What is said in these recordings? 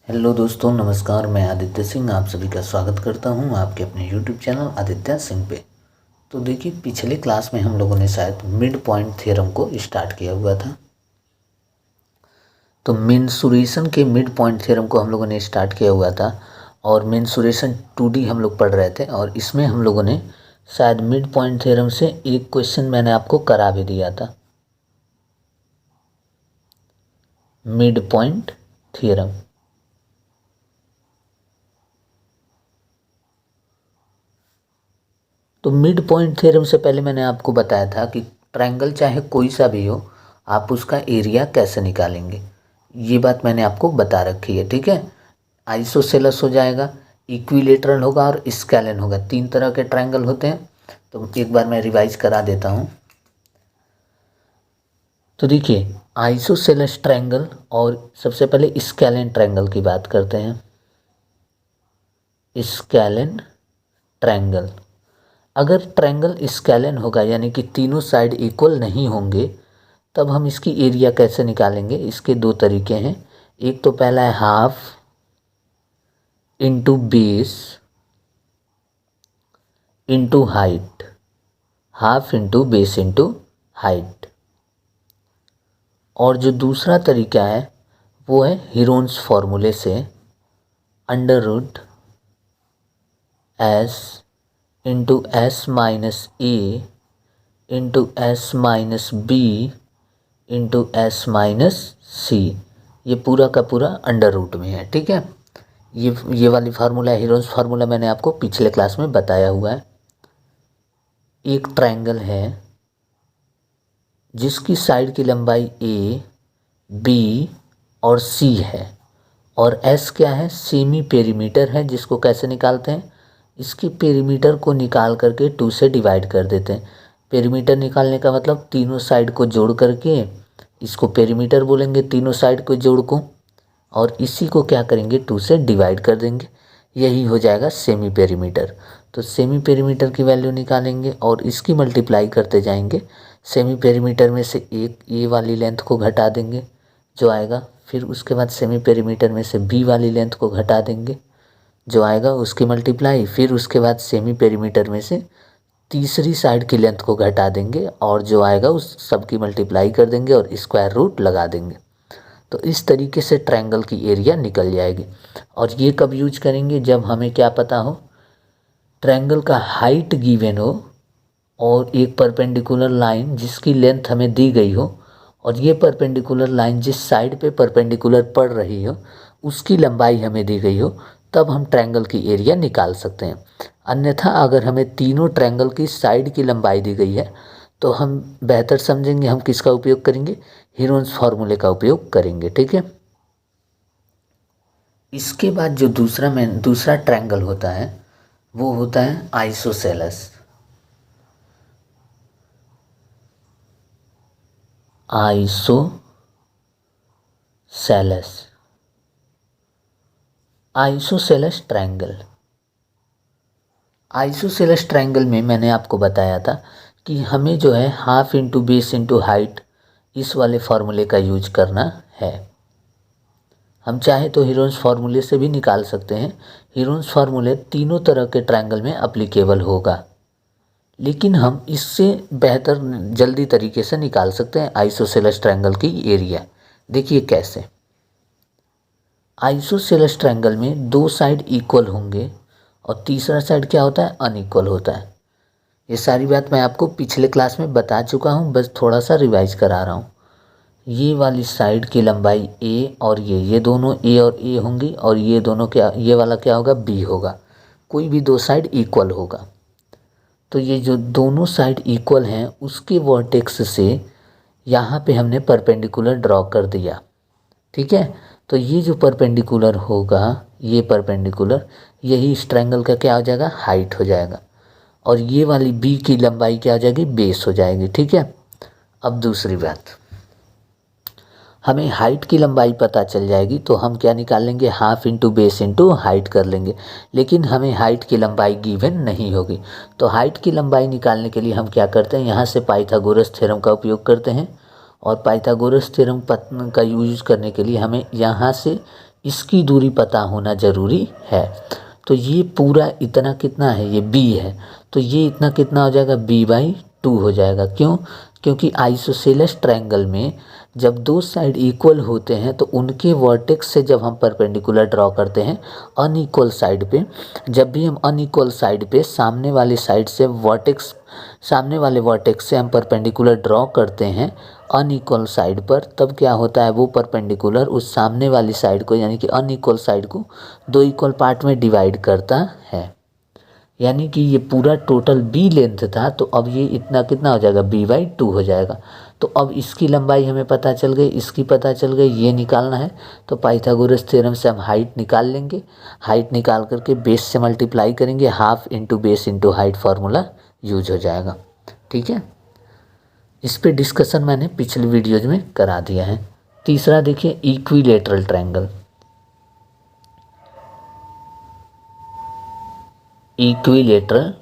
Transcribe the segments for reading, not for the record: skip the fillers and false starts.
Hello दोस्तों, नमस्कार। मैं आदित्य सिंह आप सभी का स्वागत करता हूं आपके अपने यूट्यूब चैनल आदित्य सिंह पे। तो देखिए, पिछले क्लास में हम लोगों ने शायद मिड पॉइंट थ्योरम को स्टार्ट किया हुआ था। तो मेंसुरेशन के मिड पॉइंट थ्योरम को हम लोगों ने स्टार्ट किया हुआ था और मेंसुरेशन 2D हम लोग पढ़ रहे थे और इसमें हम लोगों ने शायद मिड पॉइंट थ्योरम से एक क्वेश्चन मैंने आपको करा भी दिया था। मिड पॉइंट थ्योरम, तो मिड पॉइंट थ्योरम से पहले मैंने आपको बताया था कि ट्रायंगल चाहे कोई सा भी हो, आप उसका एरिया कैसे निकालेंगे। ये बात मैंने आपको बता रखी है, ठीक है। आइसोसेलस हो जाएगा, इक्विलेटरल होगा और स्केलन होगा। 3 तरह के ट्रायंगल होते हैं। तो एक बार मैं रिवाइज करा देता हूँ। तो देखिए, आइसोसेलस ट्रायंगल और सबसे पहले स्केलन ट्रायंगल की बात करते हैं। स्केलन ट्रायंगल, अगर ट्रायंगल स्केलन होगा यानी कि तीनों साइड इक्वल नहीं होंगे, तब हम इसकी एरिया कैसे निकालेंगे। इसके 2 तरीके हैं। एक तो पहला है half into base into height, half into base into height. और जो दूसरा तरीका है वो है हीरोन्स फॉर्मूले से, under root S into S minus A into S minus B into S minus C. ये पूरा का पूरा अंडर रूट में है, ठीक है। ये वाली फार्मूला, हीरोन्स फार्मूला, मैंने आपको पिछले क्लास में बताया हुआ है। एक ट्रायंगल है जिसकी साइड की लंबाई ए, बी और सी है और एस क्या है, सेमी पेरीमीटर है। जिसको कैसे निकालते हैं, इसके पेरीमीटर को निकाल करके 2 से डिवाइड कर देते हैं। पेरीमीटर निकालने का मतलब तीनों साइड को जोड़ करके इसको पेरीमीटर बोलेंगे, तीनों साइड को जोड़ को, और इसी को क्या करेंगे, 2 से डिवाइड कर देंगे। यही हो जाएगा सेमी पेरीमीटर। तो सेमी पेरीमीटर की वैल्यू निकालेंगे और इसकी मल्टीप्लाई करते जाएंगे। सेमी पेरीमीटर में से एक ए वाली लेंथ को घटा देंगे जो आएगा, फिर उसके बाद सेमी पेरीमीटर में से बी वाली लेंथ को घटा देंगे जो आएगा, उसकी मल्टीप्लाई, फिर उसके बाद सेमी पेरीमीटर में से तीसरी साइड की लेंथ को घटा देंगे और जो आएगा उस सब की मल्टीप्लाई कर देंगे और स्क्वायर रूट लगा देंगे। तो इस तरीके से ट्रायंगल की एरिया निकल जाएगी। और ये कब यूज करेंगे, जब हमें क्या पता हो, ट्रायंगल का हाइट गिवन हो और एक परपेंडिकुलर लाइन जिसकी लेंथ हमें दी गई हो और ये परपेंडिकुलर लाइन जिस साइड पे परपेंडिकुलर पड़ रही हो उसकी लंबाई हमें दी गई हो, तब हम ट्रायंगल की एरिया निकाल सकते हैं। अन्यथा अगर हमें तीनों ट्रायंगल की साइड की लंबाई दी गई है तो हम बेहतर समझेंगे हम किसका उपयोग करेंगे, हीरोन्स फार्मूले का उपयोग करेंगे, ठीक है। इसके बाद जो दूसरा ट्रायंगल होता है वो होता है isosceles. Isosceles triangle. Isosceles triangle में मैंने आपको बताया था कि हमें जो है half into base into height, इस वाले फार्मूले का यूज करना है। हम चाहे तो हीरोन्स फार्मूले से भी निकाल सकते हैं। हीरोन्स फार्मूले तीनों तरह के ट्रायंगल में अप्लीकेबल होगा, लेकिन हम इससे बेहतर जल्दी तरीके से निकाल सकते हैं आइसोसेलस ट्रायंगल की एरिया। देखिए कैसे। आइसोसेलस ट्रायंगल में 2 साइड इक्वल होंगे और तीसरा साइड क्या होता है, अनइक्वल होता है। ये सारी बात मैं आपको पिछले क्लास में बता चुका हूँ, बस थोड़ा सा रिवाइज करा रहा हूँ। ये वाली साइड की लंबाई ए और ये दोनों ए और ए होंगी और ये दोनों क्या, ये वाला क्या होगा, बी होगा। कोई भी 2 साइड इक्वल होगा। तो ये जो दोनों साइड इक्वल हैं उसके वर्टेक्स से यहाँ पे हमने परपेंडिकुलर ड्रॉ कर दिया, ठीक है। तो ये जो परपेंडिकुलर होगा, ये परपेंडिकुलर, यही इस ट्रायंगल का क्या हो जाएगा, हाइट हो जाएगा। और ये वाली बी की लंबाई क्या हो जाएगी, बेस हो जाएगी, ठीक है। अब दूसरी बात, हमें हाइट की लंबाई पता चल जाएगी तो हम क्या निकाल लेंगे, half into base into height कर लेंगे। लेकिन हमें हाइट की लंबाई गिवन नहीं होगी, तो हाइट की लंबाई निकालने के लिए हम क्या करते हैं, यहाँ से पाइथागोरस थ्योरम का उपयोग करते हैं। और पाइथागोरस थ्योरम का यूज करने के लिए हमें यहाँ से इसकी दूरी पता होना ज़रूरी है। तो ये पूरा इतना कितना है, ये b है, तो ये इतना कितना हो जाएगा, b/2 हो जाएगा। क्यों? क्योंकि आइसोसेलेस ट्रायंगल में जब दो साइड इक्वल होते हैं तो उनके वर्टेक्स से जब हम परपेंडिकुलर ड्रॉ करते हैं अनइक्वल साइड पे, जब भी हम अनइक्वल साइड पे सामने वाली साइड से वर्टेक्स, सामने वाले वर्टेक्स से हम परपेंडिकुलर ड्रॉ करते हैं अनइक्वल साइड पर, तब क्या होता है, वो परपेंडिकुलर उस सामने वाली साइड को यानी कि अनइक्वल साइड को दो इक्वल पार्ट में डिवाइड करता है। यानी कि ये पूरा टोटल b लेंथ था, तो अब ये इतना कितना हो जाएगा, b/2 हो जाएगा। तो अब इसकी लंबाई हमें पता चल गई, इसकी पता चल गई, ये निकालना है तो पाइथागोरस थ्योरम से हम हाइट निकाल लेंगे। हाइट निकाल करके बेस से मल्टीप्लाई करेंगे, half into base into height formula use हो जाएगा। ठीक है, इस पे डिस्कशन मैंने पिछले वीडियोज में करा दिया है। तीसरा देखिए, equilateral triangle. Equilateral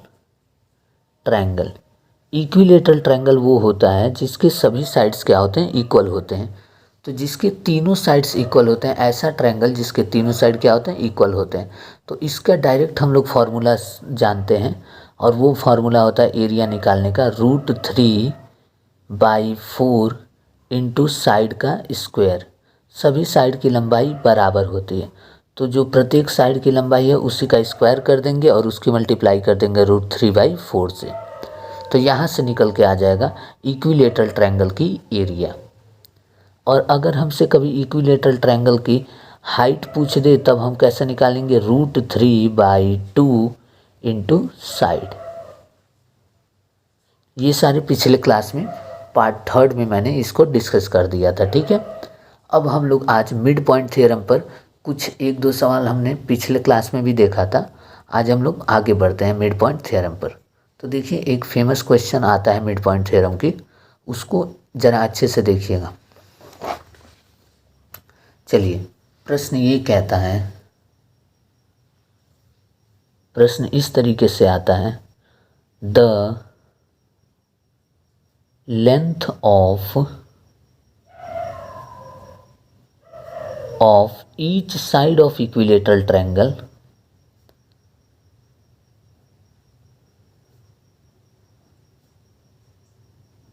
triangle, equilateral triangle वो होता है जिसके सभी साइड्स क्या होते हैं, इक्वल होते हैं। तो जिसके तीनों साइड्स इक्वल होते हैं, ऐसा ट्रायंगल जिसके तीनों साइड क्या होते हैं, इक्वल होते हैं। तो इसका डायरेक्ट हम लोग फार्मूला जानते हैं, और वो फार्मूला होता है एरिया निकालने का, √3/4 इंटू साइड का स्क्वायर। सभी साइड की लंबाई बराबर होती है, तो जो प्रत्येक साइड की लंबाई है उसी का स्क्वायर कर देंगे और उसकी मल्टीप्लाई कर देंगे √3/4 से। तो यहाँ से निकल के आ जाएगा इक्विलेटरल ट्रायंगल की एरिया। और अगर हमसे कभी इक्विलेटरल ट्रायंगल की हाइट पूछ दे तब हम कैसे निकालेंगे, √3/2 इंटू साइड। ये सारे पिछले क्लास में पार्ट 3 में मैंने इसको डिस्कस कर दिया था। ठीक है, अब हम लोग आज मिड पॉइंट थ्योरम पर कुछ एक दो सवाल हमने पिछले क्लास में भी देखा था, आज हम लोग आगे बढ़ते हैं मिड पॉइंट थ्योरम पर। तो देखिए, एक फेमस क्वेश्चन आता है मिड पॉइंट थ्योरम की, उसको ज़रा अच्छे से देखिएगा। चलिए, प्रश्न ये कहता है, प्रश्न इस तरीके से आता है, the length of each side of equilateral triangle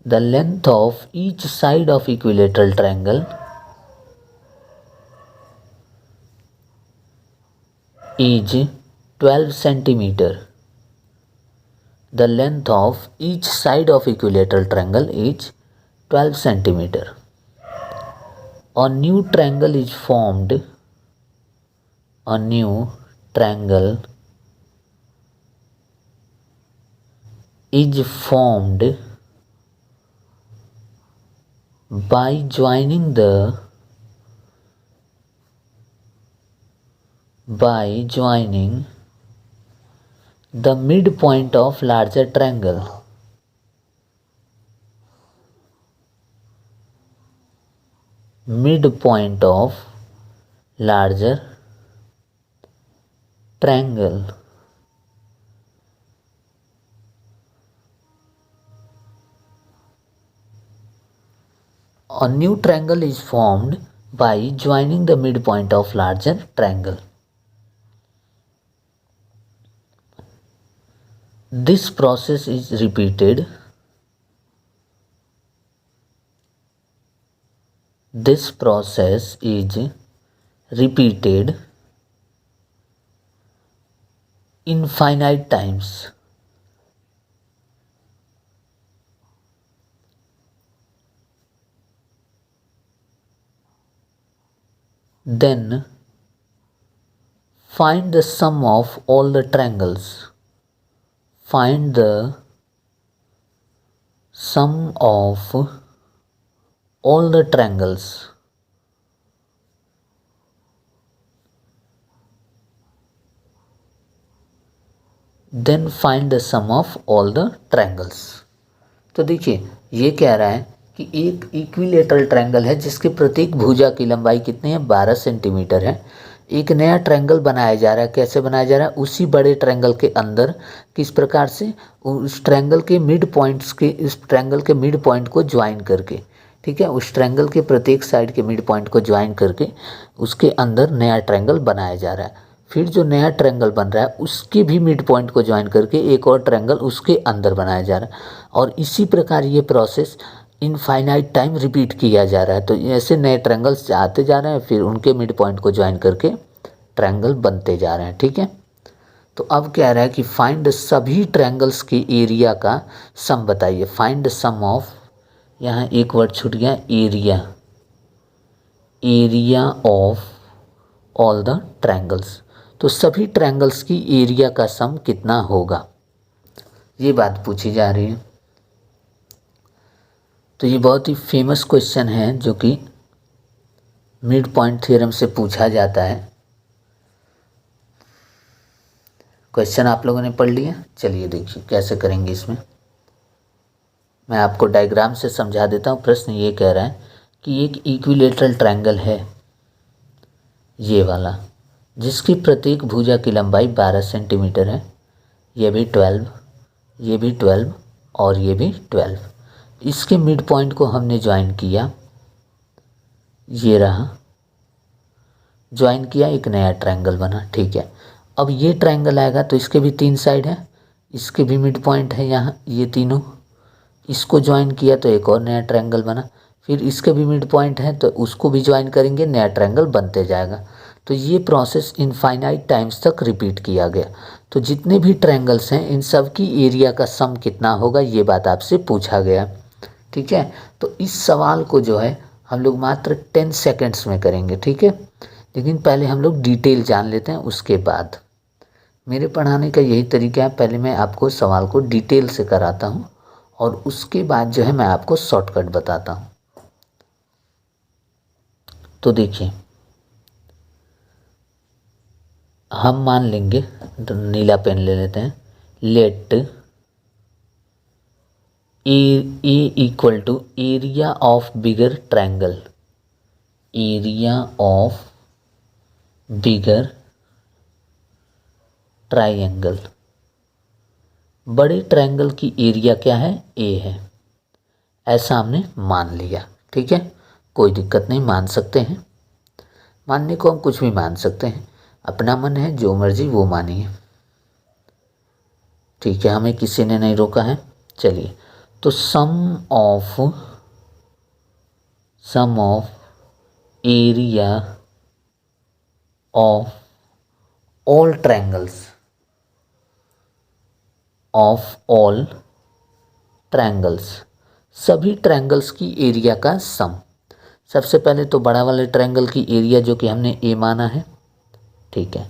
the length of each side of equilateral triangle is 12 centimeter. The length of each side of equilateral triangle is 12 centimeter. A new triangle is formed. A new triangle is formed by joining the midpoint of larger triangle. Midpoint of larger triangle. A new triangle is formed by joining the midpoint of larger triangle. This process is repeated. This process is repeated infinite times. Then find the sum of all the triangles. Find the sum of all the triangles. Then find the sum of all the triangles. तो देखिए, ये कह रहा है कि एक equilateral triangle है जिसके प्रत्येक भुजा की लंबाई कितनी है, 12 सेंटीमीटर है। एक नया ट्रायंगल बनाया जा रहा है। कैसे बनाया जा रहा है, उसी बड़े ट्रायंगल के अंदर किस प्रकार से, उस ट्रायंगल के मिड पॉइंट्स के, इस ट्रायंगल के मिड पॉइंट को ज्वाइन करके, ठीक है। उस ट्रायंगल के प्रत्येक साइड के मिड पॉइंट को ज्वाइन करके उसके अंदर नया ट्रायंगल बनाया जा रहा है। फिर जो नया ट्रायंगल बन रहा है उसके भी मिड पॉइंट को ज्वाइन करके एक और ट्रायंगल उसके अंदर बनाया जा रहा है, और इसी प्रकार ये प्रोसेस इनफाइनाइट टाइम रिपीट किया जा रहा है। तो ऐसे नए ट्रायंगल्स आते जा रहे हैं, फिर उनके मिड पॉइंट को ज्वाइन करके ट्रायंगल बनते जा रहे हैं, ठीक है। तो अब कह रहा है कि फाइंड सभी ट्रायंगल्स के एरिया का सम बताइए। फाइंड सम ऑफ, यहाँ एक वर्ड छूट गया, area, area of all the triangles. तो सभी ट्रायंगल्स की एरिया का सम कितना होगा, ये बात पूछी जा रही है। तो ये बहुत ही फेमस क्वेश्चन है जो कि मिड पॉइंट थ्योरम से पूछा जाता है। क्वेश्चन आप लोगों ने पढ़ लिया। चलिए देखिए कैसे करेंगे इसमें। मैं आपको डायग्राम से समझा देता हूँ। प्रश्न ये कह रहा है कि एक इक्विलेटरल ट्रायंगल है, ये वाला, जिसकी प्रत्येक भुजा की लंबाई 12 सेंटीमीटर है। ये भी 12, ये भी 12 और ये भी 12। इसके मिड पॉइंट को हमने ज्वाइन किया, ये रहा, ज्वाइन किया, एक नया ट्रायंगल बना, ठीक है। अब ये ट्रायंगल आएगा तो इसके भी 3 साइड है, इसके भी मिड पॉइंट है यहाँ, ये तीनों, इसको ज्वाइन किया तो एक और नया ट्रायंगल बना। फिर इसके भी मिड पॉइंट है तो उसको भी ज्वाइन करेंगे, नया ट्रायंगल बनते जाएगा। तो ये प्रोसेस इनफाइनाइट टाइम्स तक रिपीट किया गया। तो जितने भी ट्रायंगल्स हैं इन सब की एरिया का सम कितना होगा, ये बात आपसे पूछा गया, ठीक है। तो इस सवाल को जो है हम लोग मात्र 10 सेकेंड्स में करेंगे, ठीक है। लेकिन पहले हम लोग डिटेल जान लेते हैं, उसके बाद मेरे पढ़ाने का यही तरीका है, पहले मैं आपको सवाल को डिटेल से कराता हूँ और उसके बाद जो है मैं आपको शॉर्टकट बताता हूँ। तो देखिए, हम मान लेंगे, नीला पेन ले लेते हैं, let A equal to area of bigger triangle, area of bigger triangle. बड़े ट्रायंगल की एरिया क्या है, ए है, ऐसा हमने मान लिया, ठीक है। कोई दिक्कत नहीं, मान सकते हैं, मानने को हम कुछ भी मान सकते हैं, अपना मन है, जो मर्जी वो मानिए, ठीक है, हमें किसी ने नहीं रोका है। चलिए, तो sum of area of all triangles, सभी ट्रायंगल्स की एरिया का सम। सबसे पहले तो बड़ा वाले ट्रायंगल की एरिया जो कि हमने ए माना है, ठीक है।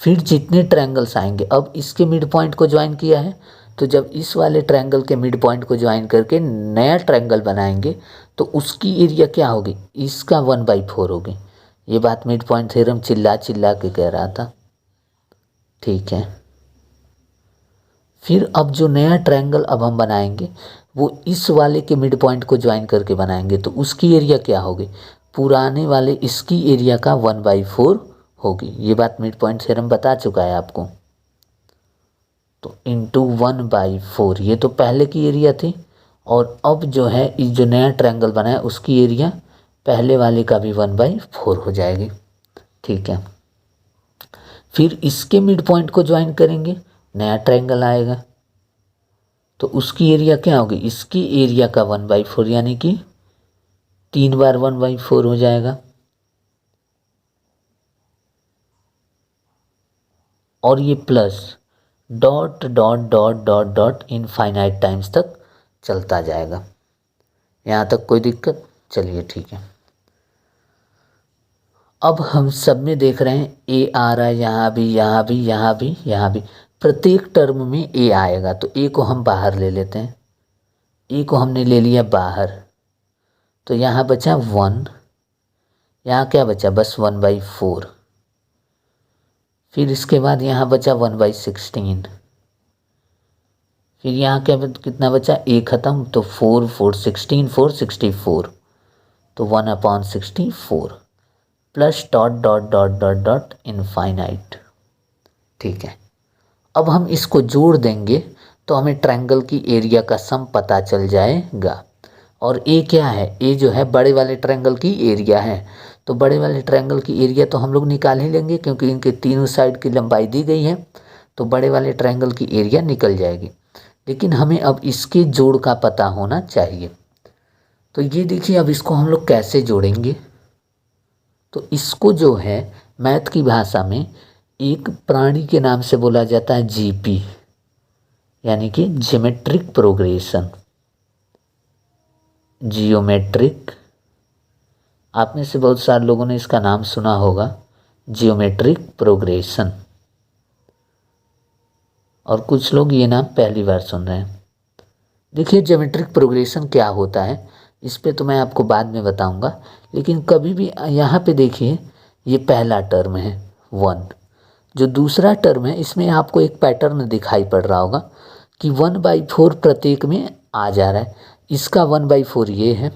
फिर जितने ट्रायंगल्स आएंगे, अब इसके मिड पॉइंट को ज्वाइन किया है, तो जब इस वाले ट्रायंगल के मिड पॉइंट को ज्वाइन करके नया ट्रायंगल बनाएंगे तो उसकी एरिया क्या होगी, इसका 1/4 होगी। ये बात मिड पॉइंट थ्योरम चिल्ला चिल्ला के कह रहा था, ठीक है। फिर अब जो नया ट्रायंगल अब हम बनाएंगे वो इस वाले के मिड पॉइंट को ज्वाइन करके बनाएंगे, तो उसकी एरिया क्या होगी, पुराने वाले इसकी एरिया का 1/4 होगी। ये बात मिड पॉइंट थ्योरम बता चुका है आपको। तो इंटू 1/4, ये तो पहले की एरिया थी, और अब जो है इस जो नया ट्रायंगल बना है उसकी एरिया पहले वाले का भी 1/4 हो जाएगी, ठीक है। फिर इसके मिड पॉइंट को ज्वाइन करेंगे, नया ट्रायंगल आएगा, तो उसकी एरिया क्या होगी, इसकी एरिया का 1/4, यानी कि 3 बार 1/4 हो जाएगा। और ये plus dot dot dot dot dot infinite times तक चलता जाएगा। यहाँ तक कोई दिक्कत, चलिए ठीक है। अब हम सब में देख रहे हैं ए आ रहा है, यहाँ भी, यहाँ भी, यहाँ भी, यहाँ भी, प्रत्येक टर्म में ए आएगा, तो ए को हम बाहर ले लेते हैं, ए को हमने ले लिया बाहर, तो यहाँ बचा 1, यहाँ क्या बचा, बस 1/4। फिर इसके बाद यहाँ बचा 1/16, फिर यहाँ क्या कितना बचा, ए ख़त्म, तो 4 4 16 4 64, तो 1/64 plus dot dot dot dot dot infinite, ठीक है। अब हम इसको जोड़ देंगे तो हमें ट्रायंगल की एरिया का सम पता चल जाएगा, और ए क्या है, ए जो है बड़े वाले ट्रायंगल की एरिया है। तो बड़े वाले ट्रायंगल की एरिया तो हम लोग निकाल ही लेंगे क्योंकि इनके तीनों साइड की लंबाई दी गई है, तो बड़े वाले ट्रायंगल की एरिया निकल जाएगी। लेकिन हमें अब इसके जोड़ का पता होना चाहिए। तो ये देखिए अब इसको हम लोग कैसे जोड़ेंगे। तो इसको जो है मैथ की भाषा में एक प्राणी के नाम से बोला जाता है जीपी, यानी कि ज्योमेट्रिक प्रोग्रेशन। जियोमेट्रिक, आप में से बहुत सारे लोगों ने इसका नाम सुना होगा, जियोमेट्रिक प्रोग्रेशन, और कुछ लोग ये नाम पहली बार सुन रहे हैं। देखिए ज्योमेट्रिक प्रोग्रेशन क्या होता है इस पे तो मैं आपको बाद में बताऊंगा, लेकिन कभी भी यहाँ पे देखिए ये पहला टर्म है 1, जो दूसरा टर्म है इसमें आपको एक पैटर्न दिखाई पड़ रहा होगा कि 1/4 प्रत्येक में आ जा रहा है। इसका 1/4 ये है,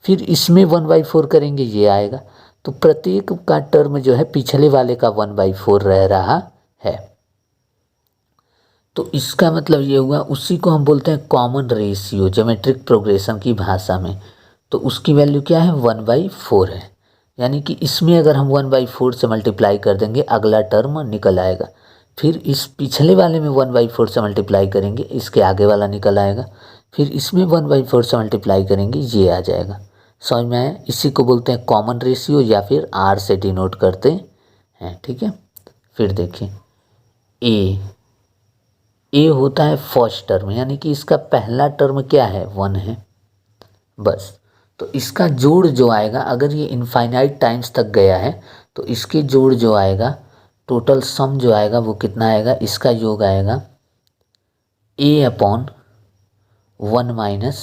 फिर इसमें 1/4 करेंगे ये आएगा, तो प्रत्येक का टर्म जो है पिछले वाले का 1/4 रह रहा है। तो इसका मतलब ये हुआ, उसी को हम बोलते हैं कॉमन रेशियो ज्योमेट्रिक प्रोग्रेशन की भाषा में। तो उसकी वैल्यू क्या है, 1/4 है, यानी कि इसमें अगर हम 1/4 से मल्टीप्लाई कर देंगे अगला टर्म निकल आएगा, फिर इस पिछले वाले में 1/4 से मल्टीप्लाई करेंगे इसके आगे वाला निकल आएगा, फिर इसमें 1/4 से मल्टीप्लाई करेंगे ये आ जाएगा। समझ में आया? इसी को बोलते हैं कॉमन रेशियो या फिर आर से डिनोट करते हैं। ठीक है, फिर देखिए ए होता है फर्स्ट टर्म, यानी कि इसका पहला टर्म क्या है, 1 है बस। तो इसका जोड़ जो आएगा, अगर ये इनफाइनाइट टाइम्स तक गया है तो इसके जोड़ जो आएगा, टोटल सम जो आएगा वो कितना आएगा, इसका योग आएगा a/1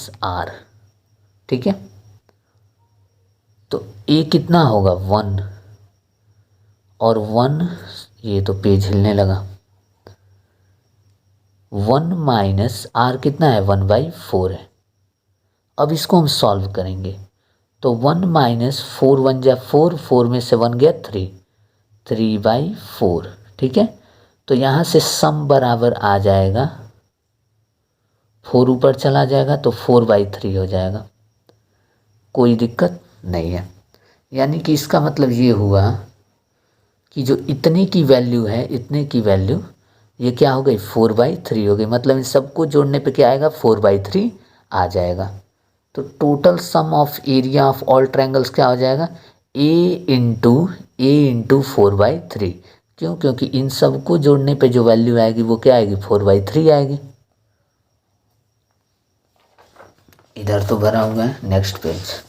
- r। ठीक है, तो a कितना होगा 1, और 1, ये तो पेज हिलने लगा, 1 - r कितना है 1/4 है। अब इसको हम सॉल्व करेंगे, तो 1 - 4 1 जा 4, 4 में से 1 गया 3, 3/4। ठीक है, तो यहाँ से सम बराबर आ जाएगा, 4 ऊपर चला जाएगा तो 4/3 हो जाएगा, कोई दिक्कत नहीं है। यानी कि इसका मतलब ये हुआ कि जो इतने की वैल्यू है, इतने की वैल्यू ये क्या हो गई, 4/3 हो गई। मतलब इन सबको जोड़ने पे क्या आएगा, 4/3 आ जाएगा। तो total sum of area of all triangles क्या हो जाएगा, a इंटू 4/3। क्यों, क्योंकि इन सबको जोड़ने पे जो वैल्यू आएगी वो क्या आएगी, 4/3 आएगी। इधर तो भरा हुआ है, नेक्स्ट पेज।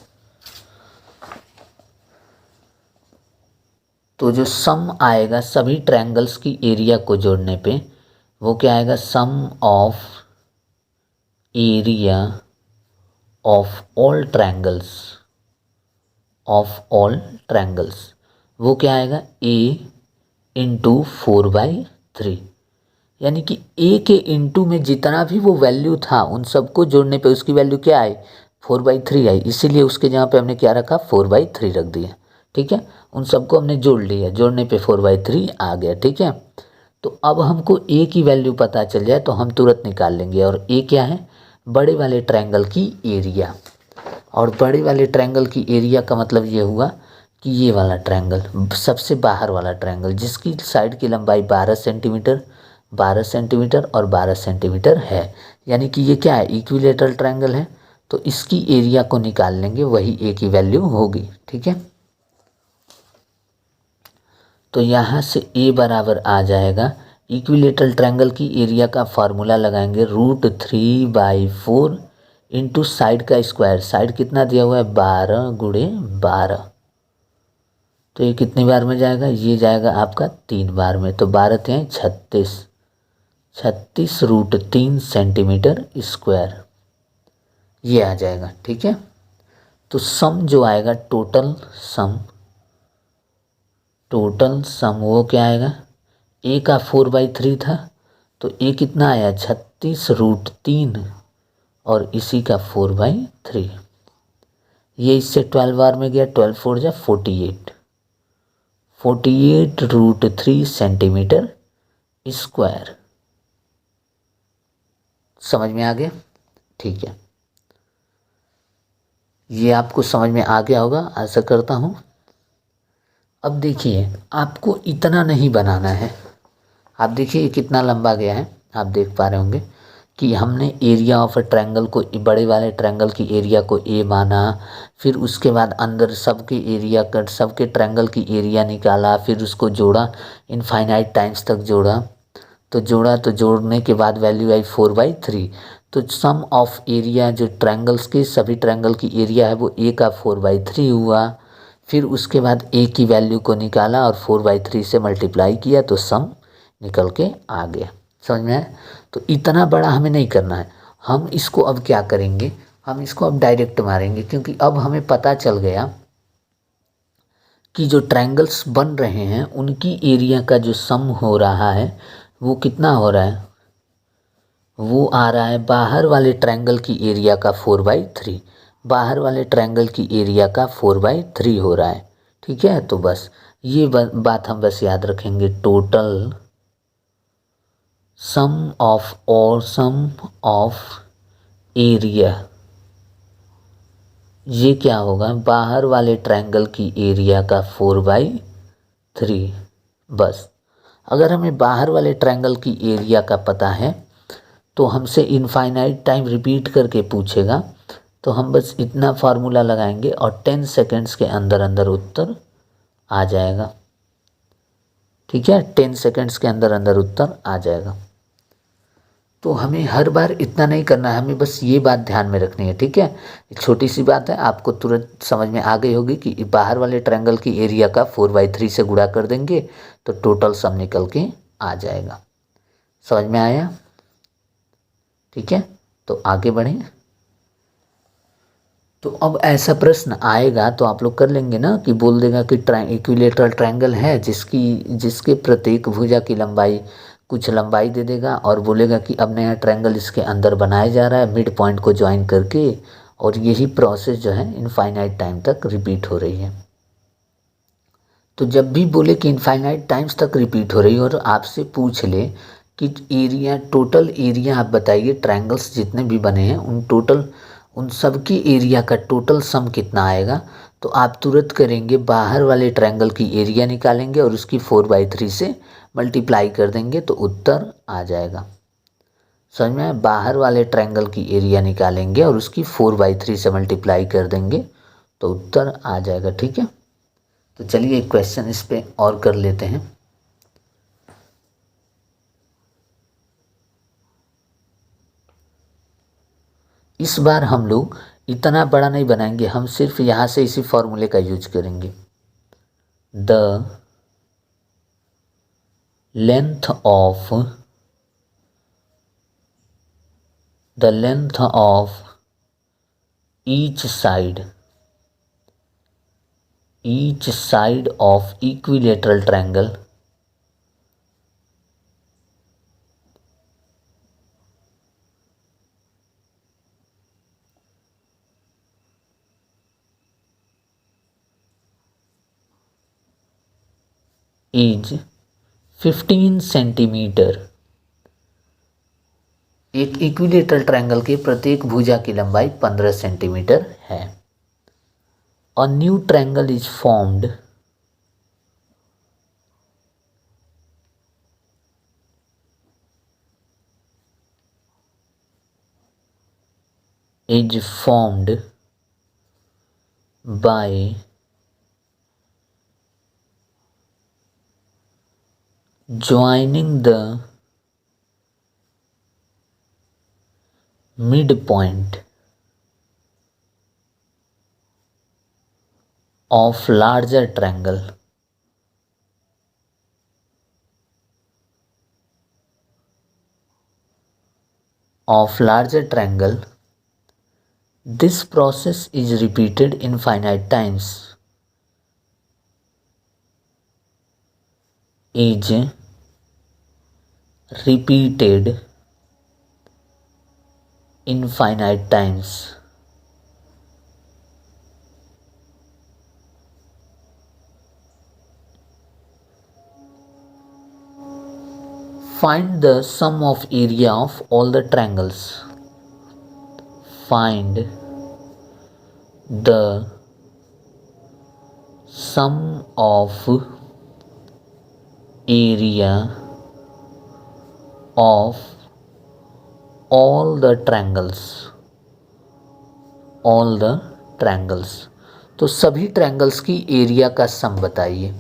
तो जो सम आएगा सभी ट्रायंगल्स की एरिया को जोड़ने पे वो क्या आएगा, sum of area of all triangles वो क्या आएगा, a/4/3। यानी कि a के इंटू में जितना भी वो वैल्यू था उन सबको जोड़ने पे उसकी वैल्यू क्या आई, 4/3 आई, इसीलिए उसके जहाँ पे हमने क्या रखा, 4/3 रख दिया। ठीक है, उन सबको हमने जोड़ लिया, जोड़ने पे 4/3 आ गया। ठीक है, तो अब हमको a की वैल्यू पता चल जाए तो हम तुरंत निकाल लेंगे, और a क्या है, बड़े वाले ट्रायंगल की एरिया। और बड़े वाले ट्रायंगल की एरिया का मतलब ये हुआ कि ये वाला ट्रायंगल, सबसे बाहर वाला ट्रायंगल जिसकी साइड की लंबाई 12 सेंटीमीटर 12 सेंटीमीटर और 12 सेंटीमीटर है, यानी कि ये क्या है, इक्विलेटरल ट्रायंगल है। तो इसकी एरिया को निकाल लेंगे, वही a की वैल्यू होगी। ठीक है, तो यहाँ से a बराबर आ जाएगा, इक्विलेटरल ट्रायंगल की एरिया का फार्मूला लगाएंगे, √3/4 इंटू साइड का स्क्वायर। साइड कितना दिया हुआ है, 12 × 12। तो ये कितनी बार में जाएगा, ये जाएगा आपका 3 बार में। तो 12 × 36, 36√3 सेंटीमीटर स्क्वायर ये आ जाएगा। ठीक है, तो सम जो आएगा, टोटल सम वो क्या आएगा, a का 4/3 था तो a कितना आया, 36√3 और इसी का 4/3। ये इससे 12 बार में गया, 12 4 जा 48, 48√3 सेंटीमीटर स्क्वायर। समझ में आ गया? ठीक है, ये आपको समझ में आ गया होगा, आशा करता हूँ। अब देखिए, आपको इतना नहीं बनाना है। आप देखिए कितना लंबा गया है, आप देख पा रहे होंगे कि हमने एरिया ऑफ अ ट्रायंगल को, बड़े वाले ट्रायंगल की एरिया को ए माना, फिर उसके बाद अंदर सबके एरिया कर, सबके ट्रायंगल की एरिया निकाला, फिर उसको जोड़ा, इनफाइनाइट टाइम्स तक जोड़ा। तो जोड़ने के बाद वैल्यू आई 4/3। तो सम ऑफ एरिया जो ट्रायंगल्स के, सभी ट्रायंगल की एरिया है वो ए का 4/3 हुआ। फिर उसके बाद ए की वैल्यू को निकाला और 4/3 से मल्टीप्लाई किया तो सम निकल के आ गया। समझ में आया? तो इतना बड़ा हमें नहीं करना है। हम इसको अब क्या करेंगे, हम इसको अब डायरेक्ट मारेंगे, क्योंकि अब हमें पता चल गया कि जो ट्रायंगल्स बन रहे हैं उनकी एरिया का जो सम हो रहा है वो कितना हो रहा है, वो आ रहा है बाहर वाले ट्रायंगल की एरिया का 4/3। बाहर वाले ट्रायंगल की एरिया का 4/3 हो रहा है। ठीक है, तो बस ये बात हम बस याद रखेंगे। टोटल सम ऑफ एरिया, ये क्या होगा, बाहर वाले ट्रायंगल की एरिया का 4/3। बस अगर हमें बाहर वाले ट्रायंगल की एरिया का पता है तो हमसे इनफाइनाइट टाइम रिपीट करके पूछेगा, तो हम बस इतना फार्मूला लगाएंगे और 10 सेकेंड्स के अंदर अंदर उत्तर आ जाएगा। ठीक है, 10 सेकेंड्स के अंदर अंदर उत्तर आ जाएगा। तो हमें हर बार इतना नहीं करना है, हमें बस ये बात ध्यान में रखनी है। ठीक है, एक छोटी सी बात है, आपको तुरंत समझ में आ गई होगी कि बाहर वाले ट्रायंगल की एरिया का 4/3 से गुणा कर देंगे तो टोटल सम निकल के आ जाएगा। समझ में आया? ठीक है, तो आगे बढ़ें। तो अब ऐसा प्रश्न आएगा तो आप लोग कर लेंगे ना, कि बोल देगा कि इक्विलेटरल ट्रायंगल है जिसके प्रत्येक भुजा की लंबाई, कुछ लंबाई दे देगा और बोलेगा कि अब नया ट्रायंगल इसके अंदर बनाया जा रहा है मिड पॉइंट को ज्वाइन करके, और यही प्रोसेस जो है इनफाइनाइट टाइम तक रिपीट हो रही है। तो जब भी बोले कि इनफाइनाइट टाइम्स तक रिपीट हो रही है और आपसे पूछ ले कि एरिया, टोटल एरिया आप बताइए, ट्रायंगल्स जितने भी बने हैं उन सब की एरिया का टोटल सम कितना आएगा, तो आप तुरंत करेंगे बाहर वाले ट्रायंगल की एरिया निकालेंगे और उसकी 4/3 से मल्टीप्लाई कर देंगे तो उत्तर आ जाएगा। समझ में आया? बाहर वाले ट्रायंगल की एरिया निकालेंगे और उसकी 4/3 से मल्टीप्लाई कर देंगे तो उत्तर आ जाएगा। ठीक है, तो चलिए एक क्वेश्चन इस पे और कर लेते हैं। इस बार हम लोग इतना बड़ा नहीं बनाएंगे, हम सिर्फ यहाँ से इसी फॉर्मूले का यूज करेंगे। The length of each side of equilateral triangle is 15 centimetre. एक इक्विलेटरल ट्रायंगल के प्रत्येक भुजा की लंबाई 15 सेंटीमीटर है। A new triangle is formed by joining the midpoint of larger triangle this process is repeated infinite times. Is repeated infinite times. Find the sum of area of all the triangles. Find the sum of area of all the triangles, तो सभी triangles की area का सम बताइए।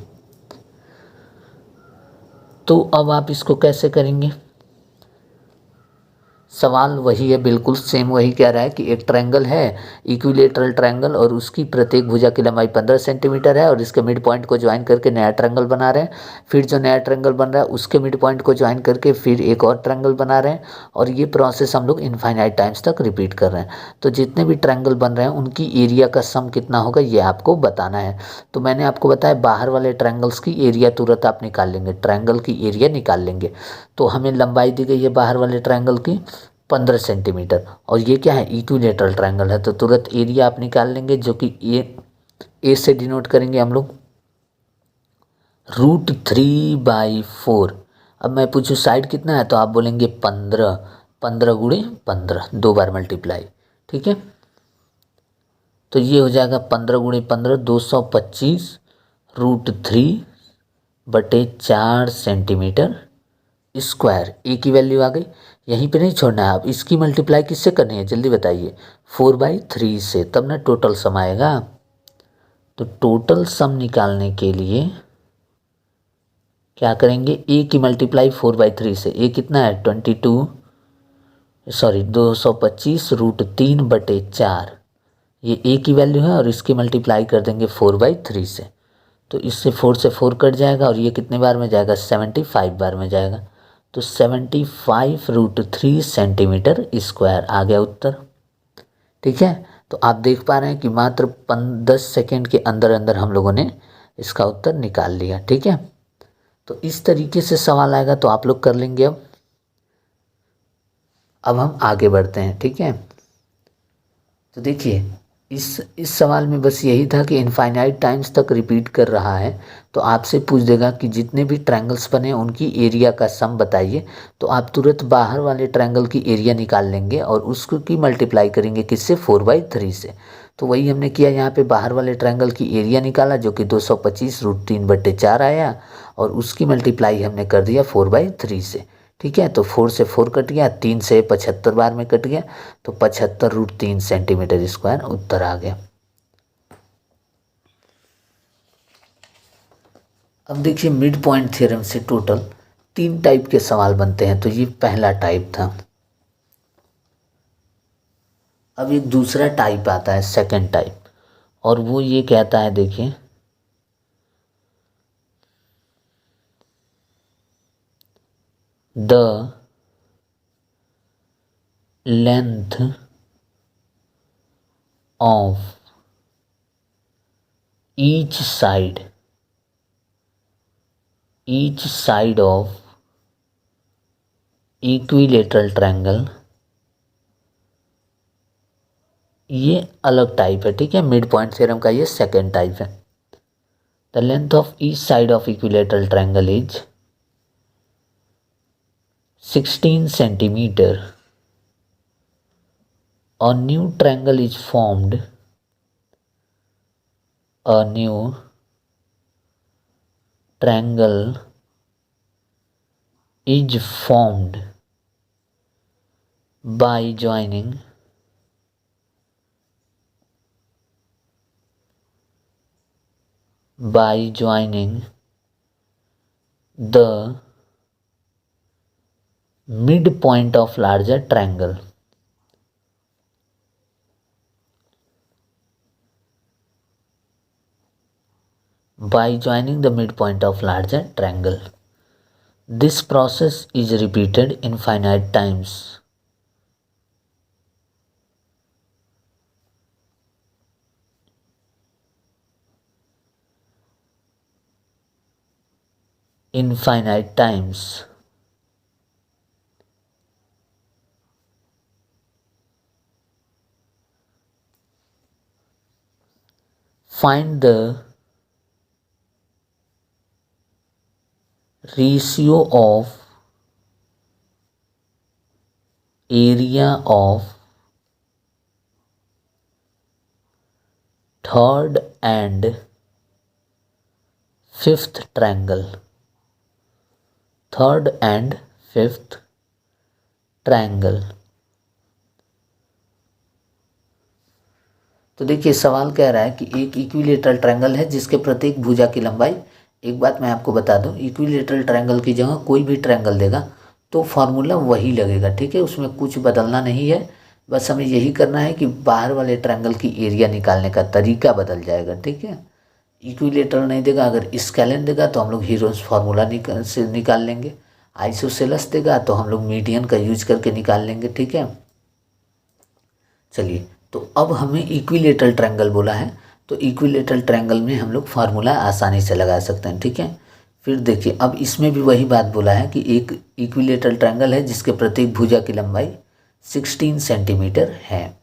तो अब आप इसको कैसे करेंगे? सवाल वही है, बिल्कुल सेम वही कह रहा है कि एक ट्रायंगल है, इक्विलेटरल ट्रायंगल, और उसकी प्रत्येक भुजा की लंबाई 15 सेंटीमीटर है और इसके मिड पॉइंट को ज्वाइन करके नया ट्रायंगल बना रहे हैं। फिर जो नया ट्रायंगल बन रहा है उसके मिड पॉइंट को ज्वाइन करके फिर एक और ट्रायंगल बना रहे हैं, और ये प्रोसेस हम लोग इनफाइनाइट टाइम्स तक रिपीट कर रहे हैं। तो जितने भी ट्रायंगल बन रहे हैं उनकी एरिया का सम कितना होगा ये आपको बताना है। तो मैंने आपको बताया बाहर वाले ट्रायंगल्स की एरिया तुरंत आप निकाल लेंगे, ट्रायंगल की एरिया निकाल लेंगे। तो हमें लंबाई दी गई है बाहर वाले ट्रायंगल की 15 सेंटीमीटर, और ये क्या है, इक्विलेटरल ट्रायंगल है, तो तुरंत एरिया आप निकाल लेंगे, जो कि ए से डिनोट करेंगे हम लोग √3/4। अब मैं पूछूँ साइड कितना है, तो आप बोलेंगे 15, 15 गुणे 15, 2 बार मल्टीप्लाई, ठीक है। तो ये हो जाएगा 15 गुणे 15, 225 √3/4 सेंटीमीटर स्क्वायर। ए की वैल्यू आ गई। यहीं पे नहीं छोड़ना है, आप इसकी मल्टीप्लाई किससे करनी है जल्दी बताइए, 4/3 से, तब ना टोटल सम आएगा। तो टोटल सम निकालने के लिए क्या करेंगे, ए की मल्टीप्लाई 4/3 से, ए कितना है 225 √3/4, ये ए की वैल्यू है, और इसकी मल्टीप्लाई कर देंगे 4/3 से। तो इससे 4 से 4 कट जाएगा, और ये कितने बार में जाएगा, 75 बार में जाएगा। तो 75 √3 सेंटीमीटर स्क्वायर आ गया उत्तर, ठीक है। तो आप देख पा रहे हैं कि मात्र 10 सेकेंड के अंदर अंदर हम लोगों ने इसका उत्तर निकाल लिया, ठीक है। तो इस तरीके से सवाल आएगा तो आप लोग कर लेंगे। अब हम आगे बढ़ते हैं, ठीक है। तो देखिए इस सवाल में बस यही था कि इनफाइनाइट टाइम्स तक रिपीट कर रहा है, तो आपसे पूछ देगा कि जितने भी ट्रायंगल्स बने उनकी एरिया का सम बताइए। तो आप तुरंत बाहर वाले ट्रायंगल की एरिया निकाल लेंगे और उसको की मल्टीप्लाई करेंगे किससे, 4/3 से। तो वही हमने किया, यहाँ पे बाहर वाले ट्रायंगल की एरिया निकाला जो कि 225 √3/4 आया, और उसकी मल्टीप्लाई हमने कर दिया 4/3 से, ठीक है। तो 4 से 4 कट गया, 3 से 75 बार में कट गया, तो 75 √3 सेंटीमीटर स्क्वायर उत्तर आ गया। अब देखिए मिड पॉइंट थ्योरम से टोटल 3 टाइप के सवाल बनते हैं, तो ये पहला टाइप था। अब एक दूसरा टाइप आता है, सेकंड टाइप, और वो ये कहता है, देखिए the length of each side of equilateral triangle, ये अलग टाइप है, ठीक है। मिड पॉइंट थ्योरम का ये सेकंड टाइप है। The length of each side of equilateral triangle is 16 centimetre. A new triangle is formed. A new triangle is formed by joining the midpoint of larger triangle. By joining the midpoint of larger triangle. This process is repeated infinite times. Infinite times. Find the ratio of area of third and fifth triangle, third and fifth triangle. तो देखिए सवाल कह रहा है कि एक equilateral triangle है जिसके प्रत्येक भुजा की लंबाई, एक बात मैं आपको बता दूं, इक्विलेटरल ट्रायंगल की जगह कोई भी ट्रायंगल देगा तो फार्मूला वही लगेगा, ठीक है, उसमें कुछ बदलना नहीं है। बस हमें यही करना है कि बाहर वाले ट्रायंगल की एरिया निकालने का तरीका बदल जाएगा, ठीक है। इक्विलेटरल नहीं देगा, अगर स्केलेन देगा तो हम लोग हीरोज फार्मूला से निकाल लेंगे, आइसोसेलेस देगा तो हम लोग मीडियन का यूज करके निकाल लेंगे, ठीक है। चलिए, तो अब हमें इक्विलेटरल ट्रायंगल बोला है, तो इक्विलेटरल ट्रायंगल में हम लोग फार्मूला आसानी से लगा सकते हैं, ठीक है। फिर देखिए अब इसमें भी वही बात बोला है कि एक इक्विलेटरल ट्रायंगल है जिसके प्रत्येक भुजा की लंबाई 16 सेंटीमीटर है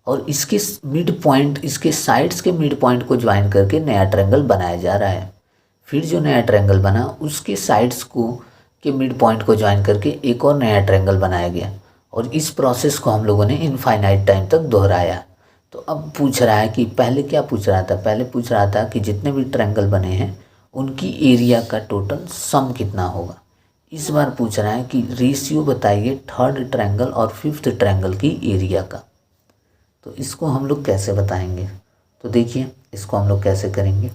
और इसके मिड पॉइंट, इसके साइड्स के मिड पॉइंट को ज्वाइन करके नया ट्रायंगल बनाया जा रहा है। फिर जो नया ट्रायंगल बना उसके साइड्स को के मिड पॉइंट को ज्वाइन करके एक और नया ट्रायंगल बनाया गया और इस प्रोसेस को हम लोगों ने इनफाइनाइट टाइम तक दोहराया। तो अब पूछ रहा है कि पहले क्या पूछ रहा था, पहले पूछ रहा था कि जितने भी ट्रायंगल बने हैं उनकी एरिया का टोटल सम कितना होगा। इस बार पूछ रहा है कि रेशियो बताइए थर्ड ट्रायंगल और फिफ्थ ट्रायंगल की एरिया का। तो इसको हम लोग कैसे बताएंगे, तो देखिए इसको हम लोग कैसे करेंगे।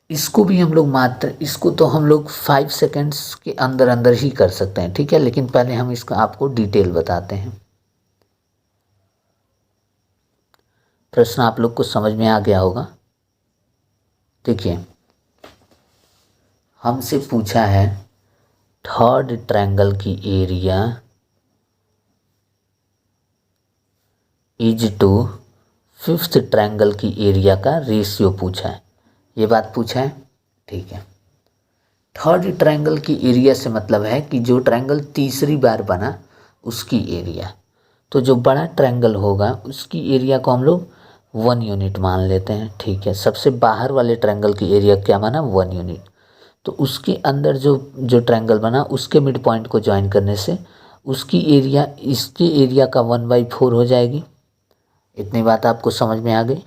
इसको भी हम लोग मात्र, इसको तो हम लोग 5 सेकेंड्स के अंदर अंदर ही कर सकते हैं, ठीक है, लेकिन पहले हम इसका आपको डिटेल बताते हैं। प्रश्न आप लोग को समझ में आ गया होगा। देखिए हमसे पूछा है थर्ड ट्रायंगल की area is to fifth triangle की एरिया का रेशियो पूछा है, ये बात पूछा है, ठीक है। थर्ड ट्रायंगल की एरिया से मतलब है कि जो ट्रायंगल तीसरी बार बना उसकी एरिया, तो जो बड़ा ट्रायंगल होगा उसकी एरिया को हम लोग 1 यूनिट मान लेते हैं, ठीक है। सबसे बाहर वाले ट्रायंगल की एरिया क्या माना, 1 यूनिट। तो उसके अंदर जो जो ट्रायंगल बना उसके मिड पॉइंट को ज्वाइन करने से उसकी एरिया इसके एरिया का 1/4 हो जाएगी। इतनी बात आपको समझ में आ गई।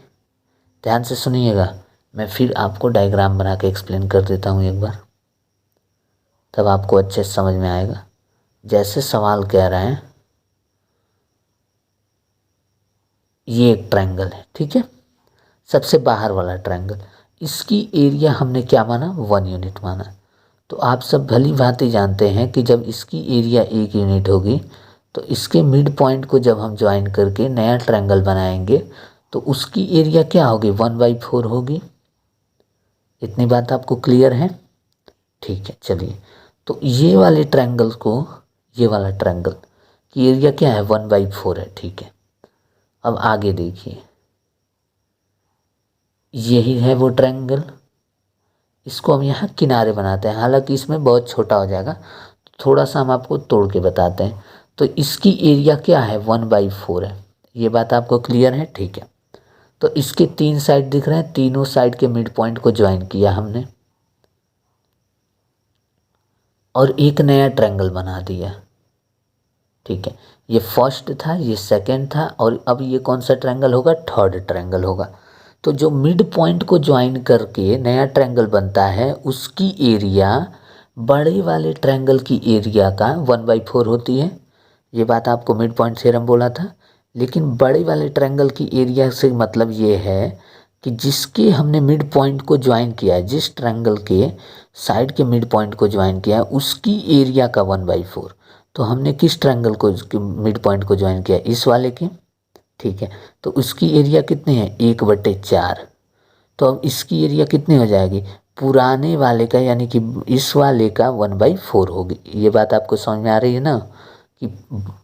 ध्यान से सुनिएगा, मैं फिर आपको डायग्राम बना के एक्सप्लेन कर देता हूँ एक बार, तब आपको अच्छे से समझ में आएगा। जैसे सवाल कह रहे हैं ये एक ट्रायंगल है, ठीक है, सबसे बाहर वाला ट्रायंगल, इसकी एरिया हमने क्या माना, 1 यूनिट माना। तो आप सब भली भांति जानते हैं कि जब इसकी एरिया 1 यूनिट होगी तो इसके मिड पॉइंट को जब हम ज्वाइन करके नया ट्रायंगल बनाएंगे तो उसकी एरिया क्या होगी, 1/4 होगी। इतनी बात आपको क्लियर है, ठीक है। चलिए, तो ये वाले ट्रायंगल को, ये वाला ट्रायंगल की एरिया क्या है, 1/4 है, ठीक है। अब आगे देखिए, यही है वो ट्रायंगल, इसको हम यहाँ किनारे बनाते हैं, हालांकि इसमें बहुत छोटा हो जाएगा, थोड़ा सा हम आपको तोड़ के बताते हैं। तो इसकी एरिया क्या है, 1/4 है, ये बात आपको क्लियर है, ठीक है। तो इसके 3 साइड दिख रहे हैं, तीनों साइड के मिड पॉइंट को ज्वाइन किया हमने और एक नया ट्रायंगल बना दिया, ठीक है। ये फर्स्ट था, ये सेकंड था और अब ये कौन सा ट्रायंगल होगा, थर्ड ट्रायंगल होगा। तो जो मिड पॉइंट को ज्वाइन करके नया ट्रायंगल बनता है उसकी एरिया बड़े वाले ट्रायंगल की एरिया का 1/4 होती है, ये बात आपको मिड पॉइंट थ्योरम बोला था। लेकिन बड़े वाले ट्रायंगल की एरिया से मतलब ये है कि जिसके हमने मिड पॉइंट को ज्वाइन किया है, जिस ट्रायंगल के साइड के मिड पॉइंट को ज्वाइन किया है उसकी एरिया का 1/4। तो हमने किस ट्रायंगल को मिड पॉइंट को ज्वाइन किया, इस वाले के, ठीक है। तो उसकी एरिया कितनी है, 1/4। तो अब इसकी एरिया कितनी हो जाएगी, पुराने वाले का यानी कि इस वाले का 1/4 होगी। ये बात आपको समझ में आ रही है ना, कि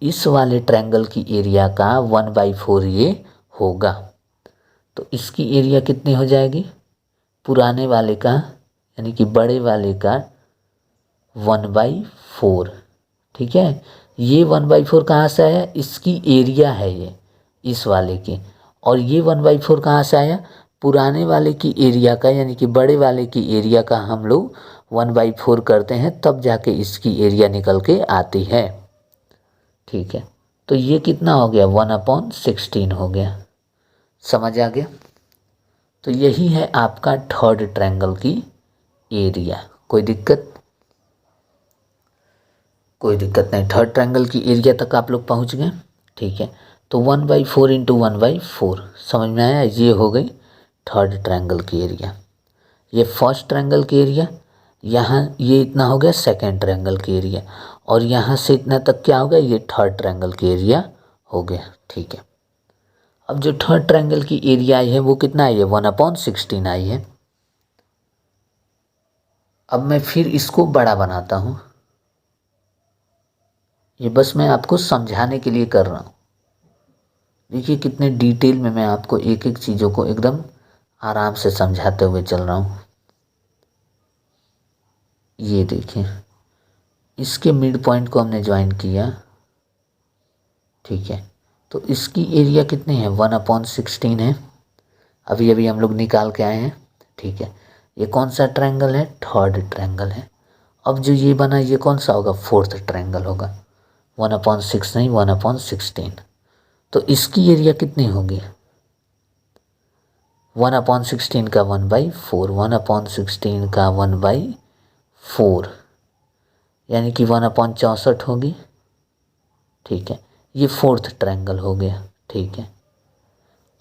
इस वाले ट्रायंगल की एरिया का 1/4 ये होगा। तो इसकी एरिया कितनी हो जाएगी, पुराने वाले का यानी कि बड़े वाले का 1/4, ठीक है। ये 1/4 कहाँ से आया, इसकी एरिया है ये इस वाले की, और ये 1/4 कहाँ से आया, पुराने वाले की एरिया का यानी कि बड़े वाले की एरिया का हम लोग 1/4 करते हैं, तब जाके इसकी एरिया निकल के आती है, ठीक है। तो ये कितना हो गया 1/16 हो गया। समझ आ गया। तो यही है आपका थर्ड ट्रायंगल की एरिया। कोई दिक्कत नहीं। थर्ड ट्रायंगल की एरिया तक आप लोग पहुंच गए। ठीक है, तो 1/4 इंटू 1/4 समझ में आया। ये हो गई थर्ड ट्रायंगल की एरिया। ये फर्स्ट ट्रायंगल की एरिया, यहाँ ये इतना हो गया सेकेंड ट्रायंगल की एरिया, और यहाँ से इतना तक क्या हो गया, ये थर्ड ट्रायंगल की एरिया हो गया। ठीक है, अब जो थर्ड ट्रायंगल की एरिया आई है वो कितना आई है 1/16 आई है। अब मैं फिर इसको बड़ा बनाता हूँ। ये बस मैं आपको समझाने के लिए कर रहा हूँ। देखिए कितने डिटेल में मैं आपको एक एक चीज़ों को एकदम आराम से समझाते हुए चल रहा हूँ। ये देखिए, इसके मिड पॉइंट को हमने ज्वाइन किया। ठीक है, तो इसकी एरिया कितनी है 1/16 है। अभी अभी हम लोग निकाल के आए हैं। ठीक है, ये कौन सा ट्रायंगल है, थर्ड ट्रायंगल है। अब जो ये बना ये कौन सा होगा, फोर्थ ट्रायंगल होगा। 1/6 नहीं 1/16। तो इसकी एरिया कितनी होगी 1/16 का 1/4, 1/16 का 1/4 यानी कि 1/64 होगी। ठीक है, ये फोर्थ ट्रायंगल हो गया। ठीक है,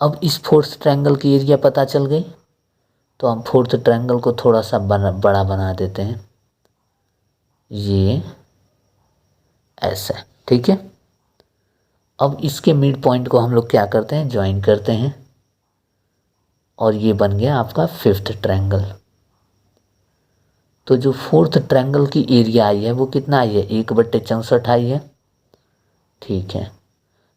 अब इस फोर्थ ट्रायंगल की एरिया पता चल गई, तो हम फोर्थ ट्रायंगल को थोड़ा सा बड़ा बना देते हैं। ये ऐसा, ठीक है। अब इसके मिड पॉइंट को हम लोग क्या करते हैं, ज्वाइन करते हैं, और ये बन गया आपका फिफ्थ ट्रायंगल। तो जो फोर्थ ट्रायंगल की एरिया आई है वो कितना आई है 1/64 आई है। ठीक है,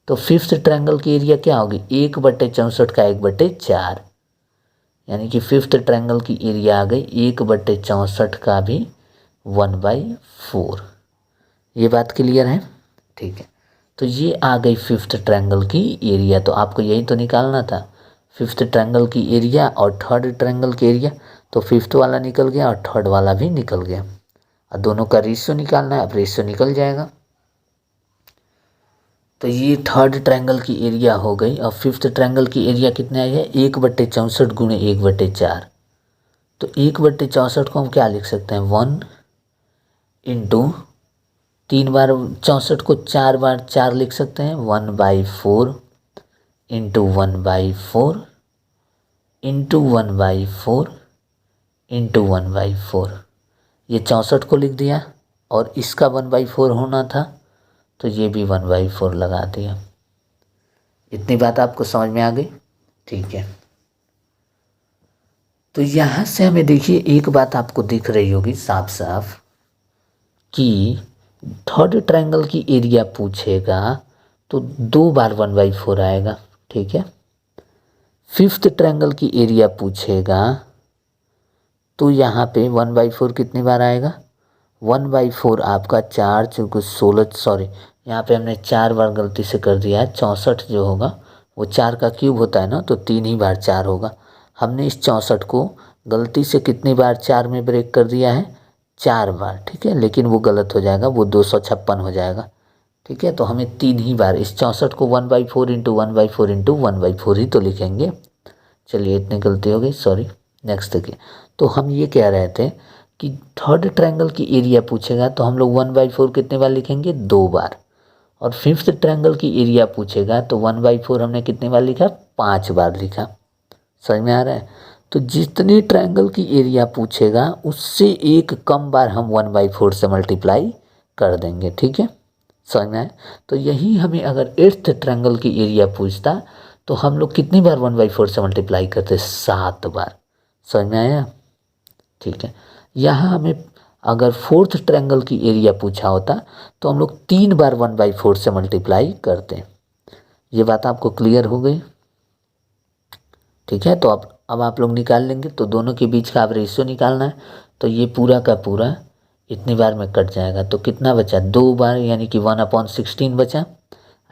तो फिफ्थ ट्रायंगल की एरिया क्या होगी 1/64 का 1/4, यानी कि फिफ्थ ट्रायंगल की एरिया आ गई 1/64 का भी 1/4। ये बात क्लियर है। ठीक है, तो ये आ गई फिफ्थ ट्रायंगल की एरिया। तो आपको यही तो निकालना था, फिफ्थ ट्रायंगल की एरिया और थर्ड ट्रायंगल की एरिया। तो फिफ्थ वाला निकल गया और थर्ड वाला भी निकल गया, और दोनों का रेशियो निकालना है। अब रेशियो निकल जाएगा। तो ये थर्ड ट्रायंगल की एरिया हो गई। और फिफ्थ ट्रायंगल की एरिया कितने आई है 1/64 गुणे 1/4। तो 1/64 को हम क्या लिख सकते हैं 1 इंटू 3 बार 64 को 4 बार 4 लिख सकते हैं 1/4 इंटू 1/4 इंटू 1/4 इंटू 1/4। ये 64 को लिख दिया, और इसका 1/4 होना था तो ये भी 1/4 लगा दिया। इतनी बात आपको समझ में आ गई। ठीक है, तो यहाँ से हमें देखिए एक बात आपको दिख रही होगी साफ साफ कि थर्ड ट्रायंगल की एरिया पूछेगा तो 2 बार 1/4 आएगा। ठीक है, फिफ्थ ट्रायंगल की एरिया पूछेगा तो यहाँ पे 1/4 कितनी बार आएगा 1/4 आपका 4 चौके 16, सॉरी यहाँ पे हमने 4 बार गलती से कर दिया है। 64 जो होगा वो 4 का क्यूब होता है ना, तो 3 ही बार 4 होगा। हमने इस 64 को गलती से कितनी बार 4 में ब्रेक कर दिया है 4 बार। ठीक है, लेकिन वो गलत हो जाएगा, वो 256 हो जाएगा। ठीक है, तो हमें 3 ही बार इस 64 को 1/4 इंटू 1/4 इंटू 1/4 ही तो लिखेंगे। चलिए इतनी गलती हो गई, सॉरी। नेक्स्ट देखिए, तो हम ये कह रहे थे कि थर्ड ट्रायंगल की एरिया पूछेगा तो हम लोग 1/4 कितने बार लिखेंगे 2 बार, और फिफ्थ ट्रायंगल की एरिया पूछेगा तो 1/4 हमने कितने बार लिखा 5 बार लिखा। समझ में आ रहा है। तो जितने ट्रायंगल की एरिया पूछेगा उससे एक कम बार हम 1/4 से मल्टीप्लाई कर देंगे। ठीक है, समझ में आया। तो यही हमें अगर एट्थ ट्रायंगल की एरिया पूछता तो हम लोग कितनी बार 1/4 से मल्टीप्लाई करते 7 बार। समझ में आया। ठीक है, यहाँ हमें अगर फोर्थ ट्रायंगल की एरिया पूछा होता तो हम लोग 3 बार 1/4 से मल्टीप्लाई करते। ये बात आपको क्लियर हो गई। ठीक है, तो अब आप लोग निकाल लेंगे, तो दोनों के बीच का आप रेशियो निकालना है। तो ये पूरा का पूरा इतनी बार में कट जाएगा, तो कितना बचा 2 बार, यानी कि 1/16 बचा।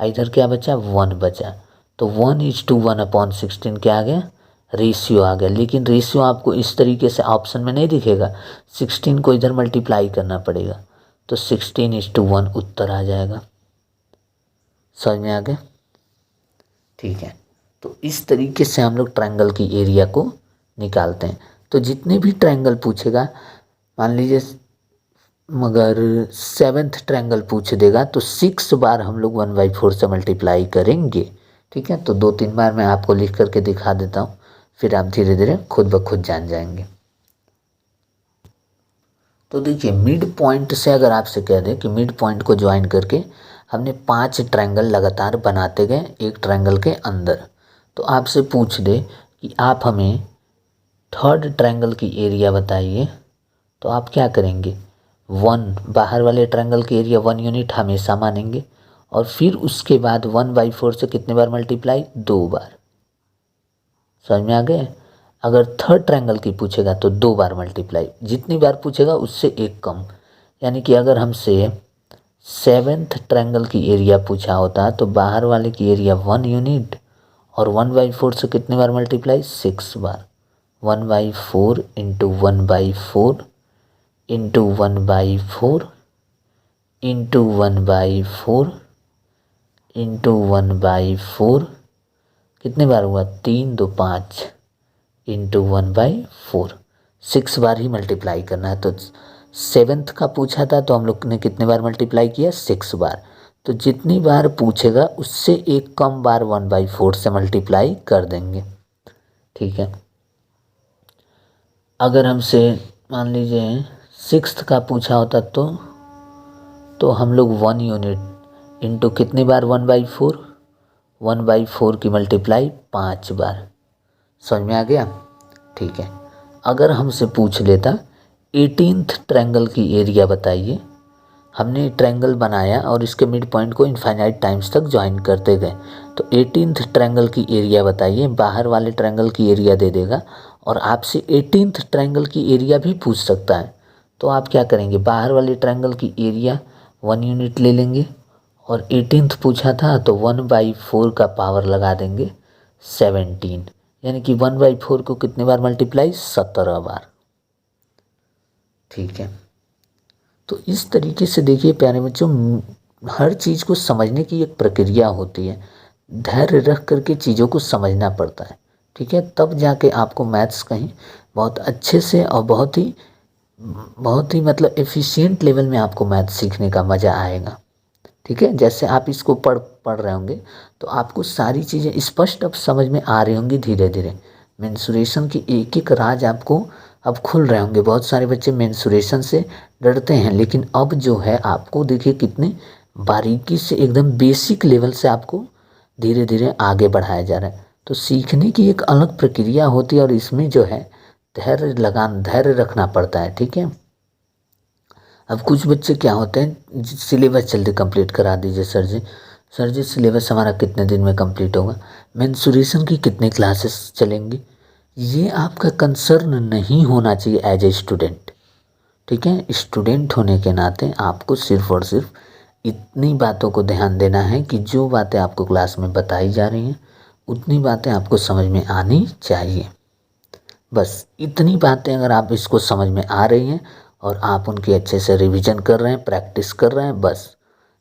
इधर क्या बचा 1 बचा। तो 1:1/16 क्या आ गया रेशियो आ गया। लेकिन रेशियो आपको इस तरीके से ऑप्शन में नहीं दिखेगा, 16 को इधर मल्टीप्लाई करना पड़ेगा। तो 16:1 उत्तर आ जाएगा। समझ में आ गया? ठीक है, तो इस तरीके से हम लोग ट्रायंगल की एरिया को निकालते हैं। तो जितने भी ट्रायंगल पूछेगा, मान लीजिए मगर 7th ट्रायंगल पूछ देगा तो 6 बार हम लोग 1/4 से मल्टीप्लाई करेंगे। ठीक है, तो 2-3 बार मैं आपको लिख करके दिखा देता हूँ, फिर आप धीरे धीरे खुद ब खुद जान जाएंगे। तो देखिए, मिड पॉइंट से अगर आपसे कह दें कि मिड पॉइंट को ज्वाइन करके हमने 5 ट्रायंगल लगातार बनाते गए एक ट्रायंगल के अंदर, तो आपसे पूछ दे कि आप हमें 3rd ट्रायंगल की एरिया बताइए, तो आप क्या करेंगे? 1 बाहर वाले ट्रायंगल की एरिया 1 यूनिट हमेशा मानेंगे, और फिर उसके बाद 1/4 से कितने बार मल्टीप्लाई? 2 बार। समझ में आ गया? अगर 3rd ट्रायंगल की पूछेगा तो 2 बार मल्टीप्लाई, जितनी बार पूछेगा उससे एक कम। यानी कि अगर हमसे 7th ट्रायंगल की एरिया पूछा होता तो बाहर वाले की एरिया 1 यूनिट, और 1/4 से कितने बार मल्टीप्लाई? 6 बार। 1/4 इंटू 1/4 इंटू 1/4 इंटू 1/4 इंटू 1/4, कितने बार हुआ? 3 2 5 इंटू 1/4, 6 बार ही मल्टीप्लाई करना है। तो 7th का पूछा था तो हम लोग ने कितने बार मल्टीप्लाई किया? 6 बार। तो जितनी बार पूछेगा उससे एक कम बार 1/4 से मल्टीप्लाई कर देंगे। ठीक है, अगर हमसे मान लीजिए 6th का पूछा होता तो हम लोग 1 यूनिट इंटू कितनी बार? 1/4, 1/4 की मल्टीप्लाई 5 बार। समझ में आ गया? ठीक है, अगर हमसे पूछ लेता 18th ट्रायंगल की एरिया बताइए, हमने ट्रायंगल बनाया और इसके मिड पॉइंट को इनफाइनाइट टाइम्स तक ज्वाइन करते गए, तो 18th ट्रायंगल की एरिया बताइए, बाहर वाले ट्रायंगल की एरिया दे देगा, और आपसे 18th ट्रायंगल की एरिया भी पूछ सकता है। तो आप क्या करेंगे? बाहर वाले ट्रायंगल की एरिया 1 यूनिट ले लेंगे, और 18th पूछा था तो 1/4 का पावर लगा देंगे 17, यानी कि 1/4 को कितने बार मल्टीप्लाई? 17 बार। ठीक है, तो इस तरीके से देखिए प्यारे बच्चों, हर चीज़ को समझने की एक प्रक्रिया होती है, धैर्य रख करके चीज़ों को समझना पड़ता है। ठीक है, तब जाके आपको मैथ्स कहीं बहुत अच्छे से और बहुत ही मतलब एफिशिएंट लेवल में आपको मैथ्स सीखने का मज़ा आएगा। ठीक है, जैसे आप इसको पढ़ रहे होंगे तो आपको सारी चीज़ें स्पष्ट अब समझ में आ रही होंगी धीरे धीरे। मेंसुरेशन की एक एक राज आपको अब खुल रहे होंगे। बहुत सारे बच्चे मेंसुरेशन से डरते हैं, लेकिन अब जो है आपको देखिए कितने बारीकी से एकदम बेसिक लेवल से आपको धीरे धीरे आगे बढ़ाया जा रहा है। तो सीखने की एक अलग प्रक्रिया होती है, और इसमें जो है धैर्य रखना पड़ता है। ठीक है, अब कुछ बच्चे क्या होते हैं, सिलेबस जल्दी कंप्लीट करा दीजिए सर जी सिलेबस हमारा कितने दिन में कंप्लीट होगा, मेंसुरेशन की कितने क्लासेस चलेंगी, ये आपका कंसर्न नहीं होना चाहिए एज ए स्टूडेंट। ठीक है, स्टूडेंट होने के नाते आपको सिर्फ और सिर्फ इतनी बातों को ध्यान देना है कि जो बातें आपको क्लास में बताई जा रही हैं उतनी बातें आपको समझ में आनी चाहिए। बस इतनी बातें अगर आप इसको समझ में आ रही हैं और आप उनकी अच्छे से रिवीजन कर रहे हैं, प्रैक्टिस कर रहे हैं, बस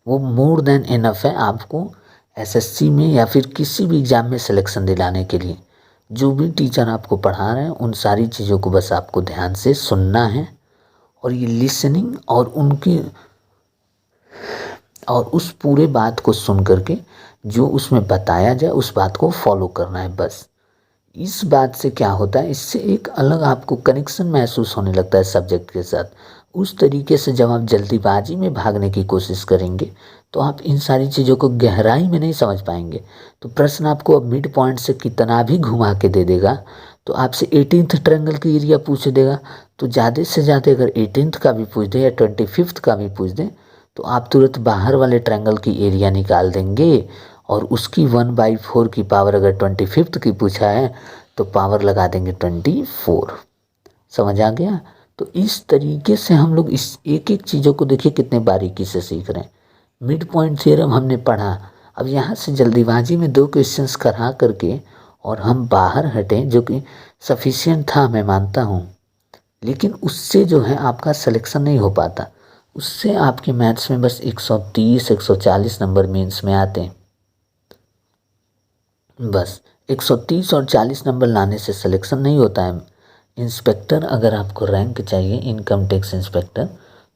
वो मोर देन इनफ है आपको एसएससी में या फिर किसी भी एग्ज़ाम में सिलेक्शन दिलाने के लिए। जो भी टीचर आपको पढ़ा रहे हैं उन सारी चीज़ों को बस आपको ध्यान से सुनना है, और ये लिसनिंग और उस पूरे बात को सुन करके जो उसमें बताया जाए उस बात को फॉलो करना है। बस इस बात से क्या होता है, इससे एक अलग आपको कनेक्शन महसूस होने लगता है सब्जेक्ट के साथ। उस तरीके से जब आप जल्दीबाजी में भागने की कोशिश करेंगे तो आप इन सारी चीज़ों को गहराई में नहीं समझ पाएंगे। तो प्रश्न आपको अब मिड पॉइंट से कितना भी घुमा के दे देगा, तो आपसे 18th ट्रायंगल की एरिया पूछ देगा, तो ज़्यादा से ज़्यादा अगर 18th का भी पूछ दे या 25th का भी पूछ दे तो आप तुरंत बाहर वाले ट्रायंगल की एरिया निकाल देंगे, और उसकी 1/4 की पावर अगर 25th की पूछा है तो पावर लगा देंगे 24। समझ आ गया? तो इस तरीके से हम लोग इस एक एक चीज़ों को देखिए कितने बारीकी से सीख रहे हैं। मिड पॉइंट थ्योरम हमने पढ़ा, अब यहाँ से जल्दीबाजी में 2 क्वेश्चंस करा करके और हम बाहर हटें, जो कि सफिशिएंट था मैं मानता हूँ, लेकिन उससे जो है आपका सिलेक्शन नहीं हो पाता। उससे आपके मैथ्स में बस 130 140 नंबर मेंस में आते हैं। बस 130 और 40 नंबर लाने से सिलेक्शन नहीं होता है। इंस्पेक्टर अगर आपको रैंक चाहिए इनकम टैक्स इंस्पेक्टर,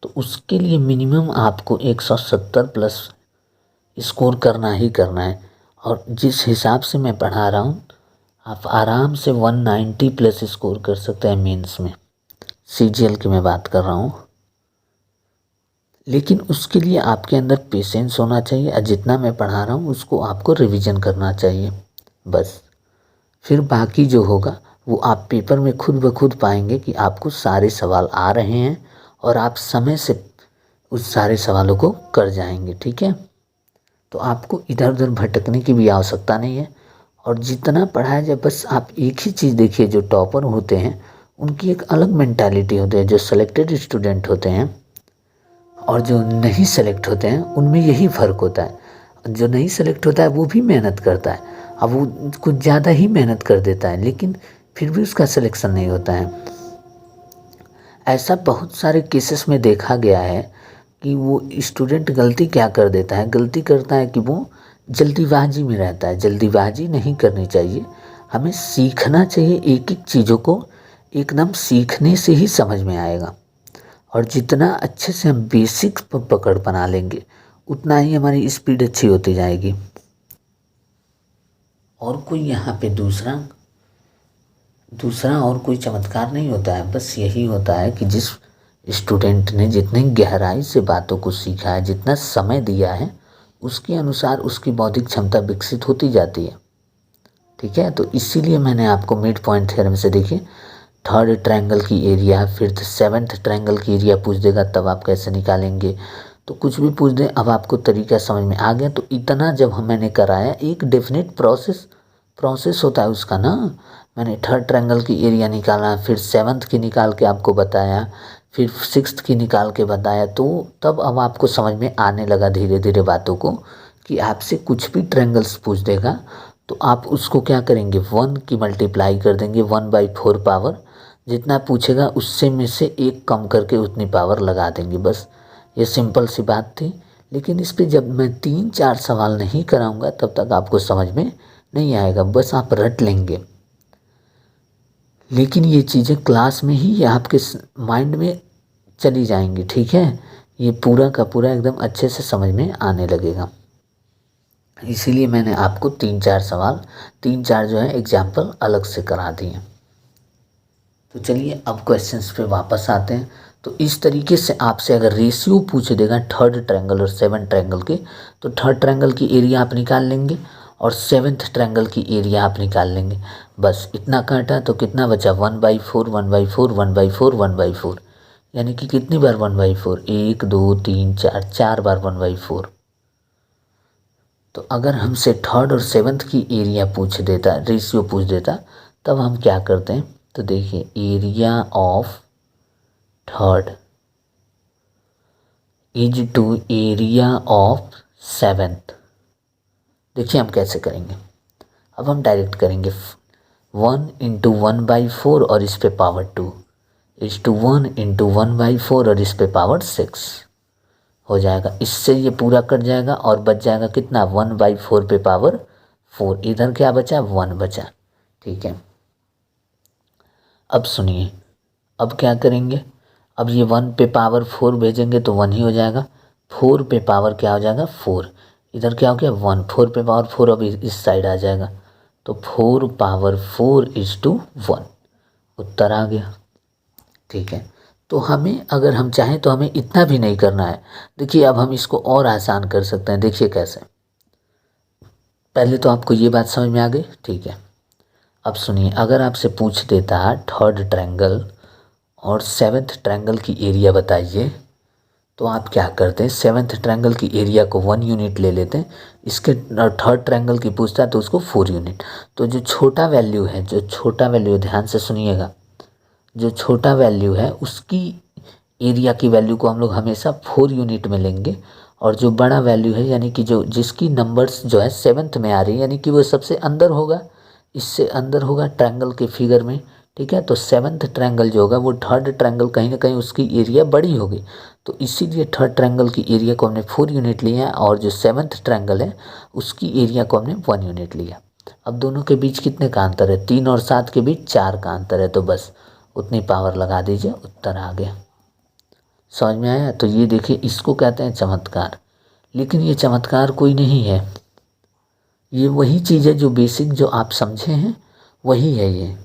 तो उसके लिए मिनिमम आपको 170 प्लस स्कोर करना ही करना है। और जिस हिसाब से मैं पढ़ा रहा हूँ आप आराम से 190 प्लस स्कोर कर सकते हैं मेंस में, सीजीएल की मैं बात कर रहा हूँ। लेकिन उसके लिए आपके अंदर पेशेंस होना चाहिए और जितना मैं पढ़ा रहा हूँ उसको आपको रिवीजन करना चाहिए बस। फिर बाकी जो होगा वो आप पेपर में खुद ब खुद पाएंगे कि आपको सारे सवाल आ रहे हैं और आप समय से उस सारे सवालों को कर जाएंगे। ठीक है, तो आपको इधर उधर भटकने की भी आवश्यकता नहीं है। और जितना पढ़ाया जाए बस आप एक ही चीज़ देखिए, जो टॉपर होते हैं उनकी एक अलग मेंटालिटी होती है, जो सेलेक्टेड स्टूडेंट होते हैं और जो नहीं सेलेक्ट होते हैं उनमें यही फ़र्क होता है। जो नहीं सेलेक्ट होता है वो भी मेहनत करता है, अब वो कुछ ज़्यादा ही मेहनत कर देता है लेकिन फिर भी उसका सिलेक्शन नहीं होता है। ऐसा बहुत सारे केसेस में देखा गया है कि वो स्टूडेंट गलती क्या कर देता है, गलती करता है कि वो जल्दीबाजी में रहता है। जल्दीबाजी नहीं करनी चाहिए, हमें सीखना चाहिए। एक एक चीज़ों को एकदम सीखने से ही समझ में आएगा और जितना अच्छे से हम बेसिक्स पर पकड़ बना लेंगे उतना ही हमारी स्पीड अच्छी होती जाएगी। और कोई यहाँ पे दूसरा और कोई चमत्कार नहीं होता है, बस यही होता है कि जिस स्टूडेंट ने जितनी गहराई से बातों को सीखा है, जितना समय दिया है, उसके अनुसार उसकी बौद्धिक क्षमता विकसित होती जाती है। ठीक है, तो इसीलिए मैंने आपको मिड पॉइंट थ्योरम से देखिए थर्ड ट्रायंगल की एरिया, फिर सेवन्थ ट्रायंगल की एरिया पूछ देगा तब आप कैसे निकालेंगे, तो कुछ भी पूछ दे। अब आपको तरीका समझ में आ गया। तो इतना जब मैंने कराया, एक डेफिनेट प्रोसेस होता है उसका ना। मैंने थर्ड ट्रायंगल की एरिया निकाला, फिर सेवन्थ की निकाल के आपको बताया, फिर सिक्स्थ की निकाल के बताया, तो तब अब आपको समझ में आने लगा धीरे धीरे बातों को कि आपसे कुछ भी ट्रायंगल्स पूछ देगा तो आप उसको क्या करेंगे, 1 की मल्टीप्लाई कर देंगे 1/4 पावर, जितना पूछेगा उससे में से एक कम करके उतनी पावर लगा देंगे। बस ये सिंपल सी बात थी। लेकिन इस पे जब मैं 3-4 सवाल नहीं कराऊंगा तब तक आपको समझ में नहीं आएगा, बस आप रट लेंगे। लेकिन ये चीज़ें क्लास में ही आपके माइंड में चली जाएंगी। ठीक है, ये पूरा का पूरा एकदम अच्छे से समझ में आने लगेगा। इसीलिए मैंने आपको 3-4 सवाल 3-4 जो है एग्जाम्पल अलग से करा दिए। तो चलिए अब क्वेश्चंस पे वापस आते हैं। तो इस तरीके से आपसे अगर रेशियो पूछ देगा थर्ड ट्रायंगल और सेवन ट्रायंगल के, तो थर्ड ट्रायंगल की एरिया आप निकाल लेंगे और सेवन्थ ट्रायंगल की एरिया आप निकाल लेंगे। बस इतना काटा तो कितना बचा, 1/4 1/4 1/4 1/4, यानी कि कितनी बार 1/4, 1 2 3 4 बार 1/4। तो अगर हमसे थर्ड और सेवन्थ की एरिया पूछ देता, रेशियो पूछ देता, तब हम क्या करते हैं, तो देखिए area of third is to area of seventh. देखिए हम कैसे करेंगे, अब हम डायरेक्ट करेंगे 1 × 1/4 और इस पे पावर 2 इज टू 1 × 1/4 और इस पे पावर 6 हो जाएगा। इससे ये पूरा कट जाएगा और बच जाएगा कितना, 1/4 पे पावर 4। इधर क्या बचा, 1 बचा। ठीक है, अब सुनिए, अब क्या करेंगे, अब ये 1 पे पावर 4 भेजेंगे तो 1 ही हो जाएगा। 4 पे पावर क्या हो जाएगा, 4। इधर क्या हो गया, 1। 4 पे पावर 4 अब इस साइड आ जाएगा, तो 4 पावर 4 इज टू 1, उत्तर आ गया। ठीक है, तो हमें अगर हम चाहें तो हमें इतना भी नहीं करना है। देखिए अब हम इसको और आसान कर सकते हैं। देखिए कैसे, पहले तो आपको ये बात समझ में आ गई। ठीक है, अब सुनिए, अगर आपसे पूछ देता थर्ड ट्रायंगल और सेवन्थ ट्रायंगल की एरिया बताइए, तो आप क्या करते हैं, सेवन्थ ट्रायंगल की एरिया को 1 यूनिट ले लेते हैं, इसके थर्ड ट्रायंगल की पूछता है तो उसको 4 यूनिट। तो जो छोटा वैल्यू है, ध्यान से सुनिएगा, जो छोटा वैल्यू है उसकी एरिया की वैल्यू को हम लोग हमेशा 4 यूनिट में लेंगे, और जो बड़ा वैल्यू है यानी कि जो जिसकी नंबर्स जो है सेवन्थ में आ रही है, यानी कि वो सबसे अंदर होगा, इससे अंदर होगा ट्रायंगल के फिगर में। ठीक है, तो सेवन्थ ट्रायंगल जो होगा वो थर्ड ट्रायंगल कहीं ना कहीं उसकी एरिया बड़ी होगी, तो इसीलिए थर्ड ट्रायंगल की एरिया को हमने 4 यूनिट लिया और जो सेवन्थ ट्रायंगल है उसकी एरिया को हमने 1 यूनिट लिया। अब दोनों के बीच कितने का अंतर है? 3 और 7 के बीच 4 का अंतर है, तो बस उतनी पावर लगा दीजिए, उत्तर आ गया। समझ में आया? तो ये देखिए, इसको कहते हैं चमत्कार। लेकिन ये चमत्कार कोई नहीं है, ये वही चीज़ है जो बेसिक जो आप समझे हैं वही है ये,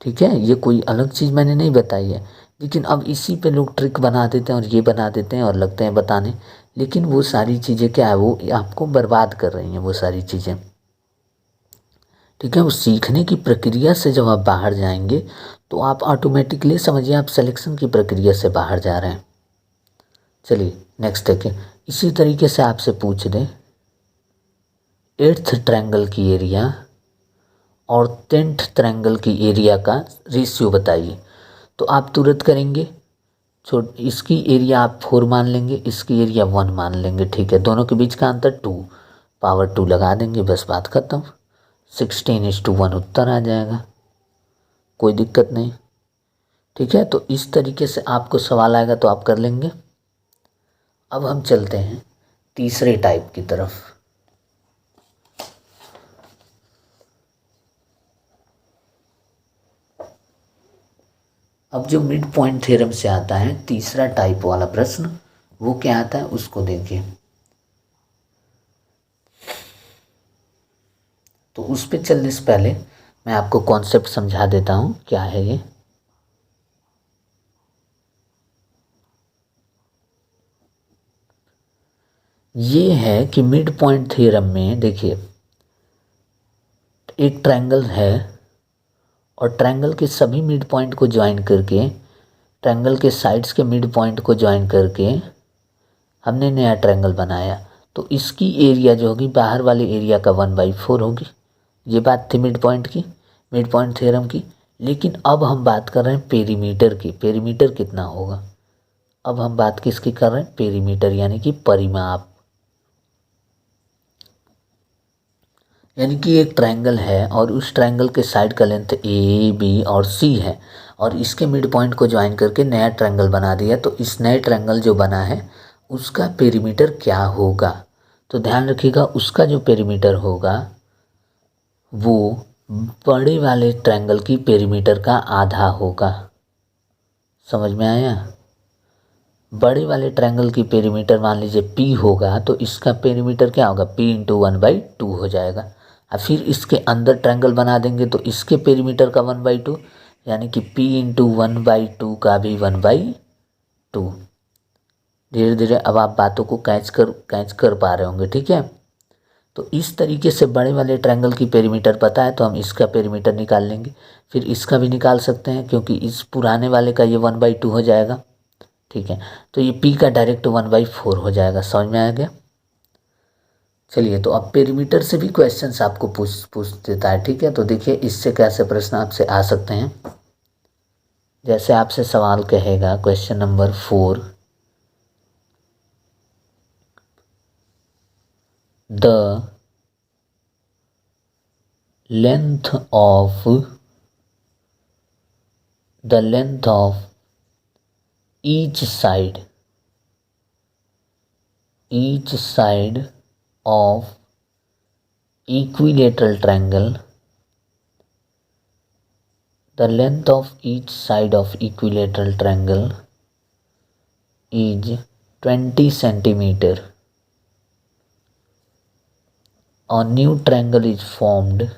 ठीक है। ये कोई अलग चीज़ मैंने नहीं बताई है, लेकिन अब इसी पे लोग ट्रिक बना देते हैं और ये बना देते हैं और लगते हैं बताने, लेकिन वो सारी चीज़ें क्या है, वो आपको बर्बाद कर रही हैं वो सारी चीज़ें, ठीक है। उस सीखने की प्रक्रिया से जब आप बाहर जाएंगे तो आप ऑटोमेटिकली समझिए आप सिलेक्शन की प्रक्रिया से बाहर जा रहे हैं। चलिए नेक्स्ट देखिए, इसी तरीके से आपसे पूछ दें 8th ट्रायंगल की एरिया और 10th ट्रायंगल की एरिया का रेशियो बताइए, तो आप तुरंत करेंगे। इसकी एरिया आप 4 मान लेंगे, इसकी एरिया 1 मान लेंगे, ठीक है। दोनों के बीच का अंतर 2, पावर 2 लगा देंगे, बस बात ख़त्म। 16:1 उत्तर आ जाएगा, कोई दिक्कत नहीं, ठीक है। तो इस तरीके से आपको सवाल आएगा तो आप कर लेंगे। अब हम चलते हैं तीसरे टाइप की तरफ। अब जो मिड पॉइंट थ्योरम से आता है तीसरा टाइप वाला प्रश्न, वो क्या आता है उसको देखिए। तो उस पर चलने से पहले मैं आपको कॉन्सेप्ट समझा देता हूँ क्या है ये। ये है कि मिड पॉइंट थ्योरम में देखिए, एक ट्रायंगल है और ट्रायंगल के सभी मिड पॉइंट को ज्वाइन करके, ट्रायंगल के साइड्स के मिड पॉइंट को ज्वाइन करके हमने नया ट्रायंगल बनाया। तो इसकी एरिया जो होगी बाहर वाले एरिया का 1/4 होगी। ये बात थी मिड पॉइंट की, मिड पॉइंट थ्योरम की। लेकिन अब हम बात कर रहे हैं पेरीमीटर की। पेरीमीटर कितना होगा? अब हम बात किसकी कर रहे हैं? पेरीमीटर, यानी कि परिमाप। यानी कि एक ट्रायंगल है और उस ट्रायंगल के साइड का लेंथ ए बी और सी है और इसके मिड पॉइंट को ज्वाइन करके नया ट्रायंगल बना दिया। तो इस नए ट्रायंगल जो बना है उसका पेरीमीटर क्या होगा? तो ध्यान रखिएगा, उसका जो पेरीमीटर होगा वो बड़े वाले ट्रायंगल की पेरीमीटर का आधा होगा। समझ में आया? बड़े वाले ट्रायंगल की पेरीमीटर मान लीजिए पी होगा, तो इसका पेरीमीटर क्या होगा? पी इंटू 1/2 हो जाएगा। और फिर इसके अंदर ट्रायंगल बना देंगे तो इसके पेरीमीटर का 1/2, यानी कि पी इंटू 1/2 का भी 1/2। धीरे धीरे अब आप बातों को कैच कर पा रहे होंगे, ठीक है। तो इस तरीके से बड़े वाले ट्रायंगल की पेरीमीटर पता है तो हम इसका पेरीमीटर निकाल लेंगे, फिर इसका भी निकाल सकते हैं क्योंकि इस पुराने वाले का ये 1/2 हो जाएगा, ठीक है। तो ये पी का डायरेक्ट 1/4 हो जाएगा। समझ में आ गया? चलिए, तो अब पेरीमीटर से भी क्वेश्चंस आपको पूछ देता है, ठीक है। तो देखिए इससे कैसे प्रश्न आपसे आ सकते हैं। जैसे आपसे सवाल कहेगा question number 4, the length of each side of equilateral triangle, the length of each side of equilateral triangle is 20 centimeter. A new triangle is formed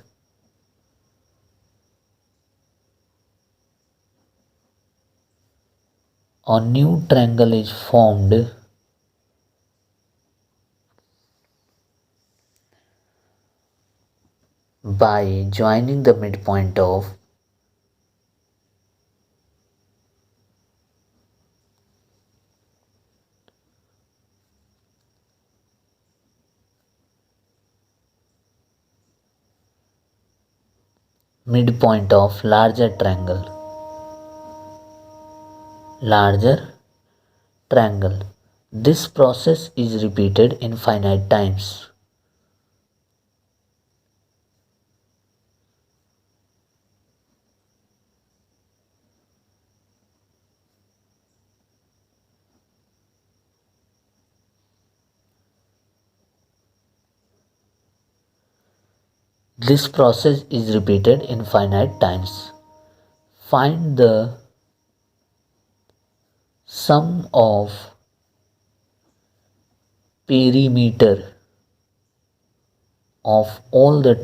by joining the midpoint of larger triangle. This process is repeated infinite times. This process is repeated infinite times. Find the sum of perimeter of all the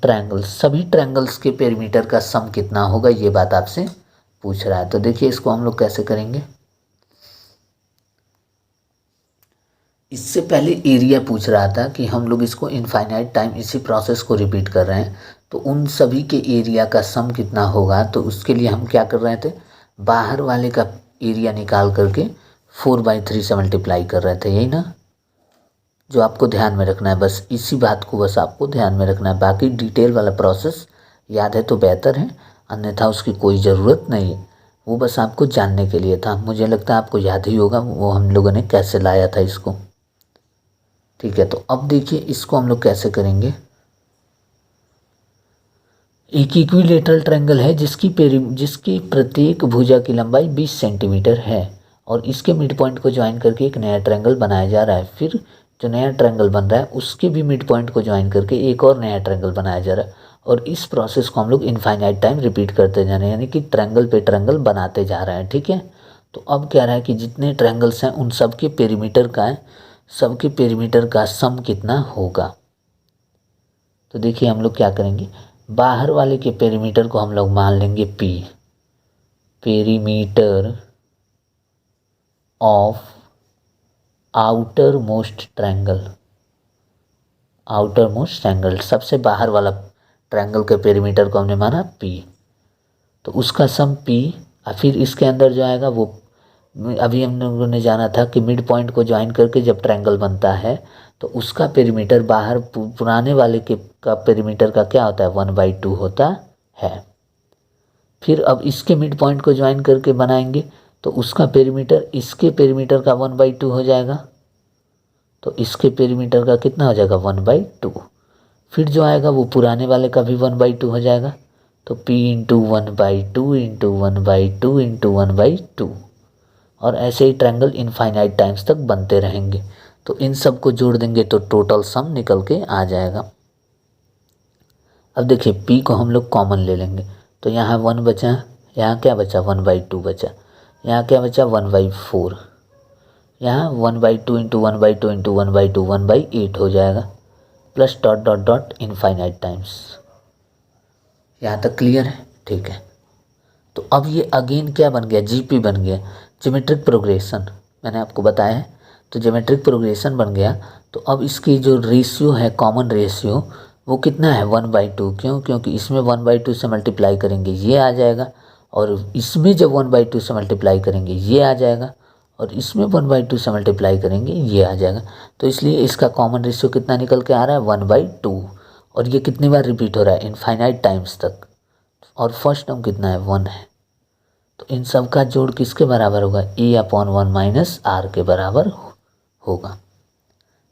triangles सभी triangles के perimeter का सम कितना होगा, ये बात आपसे पूछ रहा है. तो देखिए इसको हम लोग कैसे करेंगे. इससे पहले एरिया पूछ रहा था कि हम लोग इसको इनफाइनाइट टाइम इसी प्रोसेस को रिपीट कर रहे हैं, तो उन सभी के एरिया का सम कितना होगा. तो उसके लिए हम क्या कर रहे थे, बाहर वाले का एरिया निकाल करके 4/3 से मल्टीप्लाई कर रहे थे. यही ना जो आपको ध्यान में रखना है, बस इसी बात को बस आपको ध्यान में रखना है. बाकी डिटेल वाला प्रोसेस याद है तो बेहतर है, अन्यथा उसकी कोई ज़रूरत नहीं है. वो बस आपको जानने के लिए था. मुझे लगता है आपको याद ही होगा वो हम लोगों ने कैसे लाया था इसको. ठीक है, तो अब देखिए इसको हम लोग कैसे करेंगे. एक इक्विलेटरल ट्रायंगल है जिसकी प्रत्येक भुजा की लंबाई 20 सेंटीमीटर है और इसके मिड पॉइंट को ज्वाइन करके एक नया ट्रायंगल बनाया जा रहा है. फिर जो नया ट्रायंगल बन रहा है उसके भी मिड पॉइंट को ज्वाइन करके एक और नया ट्रायंगल बनाया जा रहा है और इस प्रोसेस को हम लोग इनफाइनाइट टाइम रिपीट करते जा रहे हैं, यानी कि ट्रायंगल पे ट्रायंगल बनाते जा रहे हैं. ठीक है, तो अब कह रहा है कि जितने ट्रायंगल्स हैं उन सबके पेरीमीटर का सम कितना होगा. तो देखिए हम लोग क्या करेंगे, बाहर वाले के पेरीमीटर को हम लोग मान लेंगे P, perimeter of outer most triangle, सबसे बाहर वाला ट्रायंगल के पेरीमीटर को हमने माना P, तो उसका सम P. फिर इसके अंदर जो आएगा वो अभी हम लोगों ने जाना था कि मिड पॉइंट को ज्वाइन करके जब ट्रायंगल बनता है तो उसका पेरीमीटर बाहर पुराने वाले के का पेरीमीटर का क्या होता है, 1/2 होता है. फिर अब इसके मिड पॉइंट को ज्वाइन करके बनाएंगे तो उसका पेरीमीटर इसके पेरीमीटर का 1/2 हो जाएगा, तो इसके पेरीमीटर का कितना हो जाएगा, 1/2. फिर जो आएगा वो पुराने वाले का भी 1/2 हो जाएगा, तो P इंटू 1/2 इंटू 1/2 इंटू 1/2 और ऐसे ही ट्रायंगल इनफाइनाइट टाइम्स तक बनते रहेंगे. तो इन सब को जोड़ देंगे तो टोटल सम निकल के आ जाएगा. अब देखिए P को हम लोग कॉमन ले लेंगे तो यहाँ 1 बचा, यहाँ क्या बचा, 1/2 बचा, यहाँ क्या बचा, 1/4, यहाँ 1/2 इंटू 1/2 इंटू 1/2 1/8 हो जाएगा, plus dot dot dot infinite times. यहाँ तक क्लियर है. ठीक है, तो अब ये अगेन क्या बन गया, GP बन गया, ज्योमेट्रिक प्रोग्रेशन. मैंने आपको बताया है तो ज्योमेट्रिक प्रोग्रेशन बन गया. तो अब इसकी जो रेशियो है, कॉमन रेशियो, वो कितना है, 1/2. क्यों, क्योंकि इसमें 1/2 से मल्टीप्लाई करेंगे ये आ जाएगा और इसमें जब 1/2 से मल्टीप्लाई करेंगे ये आ जाएगा और इसमें 1/2 से मल्टीप्लाई करेंगे ये आ जाएगा. तो इसलिए इसका कॉमन रेशियो कितना निकल के आ रहा है, 1/2. और ये कितनी बार रिपीट हो रहा है, इनफाइनाइट टाइम्स तक. और फर्स्ट टर्म कितना है, 1 है. तो इन सब का जोड़ किसके बराबर होगा, A/1 - R के बराबर होगा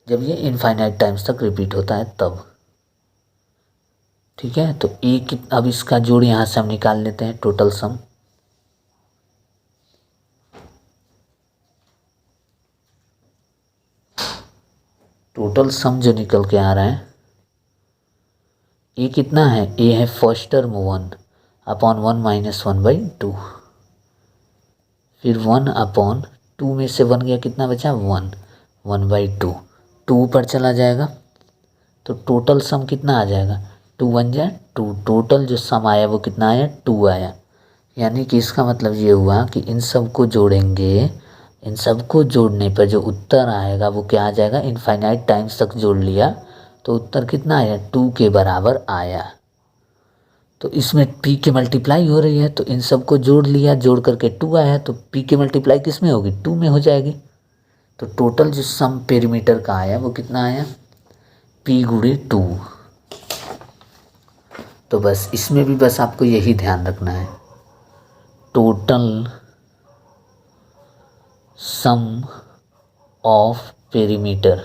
जब ये इनफाइनाइट टाइम्स तक रिपीट होता है तब. ठीक है, तो अब इसका जोड़ यहाँ से हम निकाल लेते हैं, टोटल सम. टोटल सम जो निकल के आ रहा है, A कितना है, A है फर्स्ट टर्म 1/1 - 1/2, फिर 1/2 में से 1 गया, कितना बचा, 1/2, 2 पर चला जाएगा तो टोटल सम कितना आ जाएगा, 2 1 जा 2. टोटल जो सम आया वो कितना आया, 2 आया. यानी कि इसका मतलब ये हुआ कि इन सब को जोड़ेंगे, इन सब को जोड़ने पर जो उत्तर आएगा वो क्या आ जाएगा, इनफाइनाइट टाइम्स तक जोड़ लिया तो उत्तर कितना आया, 2 के बराबर आया. तो इसमें P की मल्टीप्लाई हो रही है तो इन सब को जोड़ लिया, जोड़ करके 2 आया, तो P की मल्टीप्लाई किस में होगी, 2 में हो जाएगी. तो टोटल जो सम पेरीमीटर का आया वो कितना आया, P × 2. तो बस इसमें भी बस आपको यही ध्यान रखना है, total sum of perimeter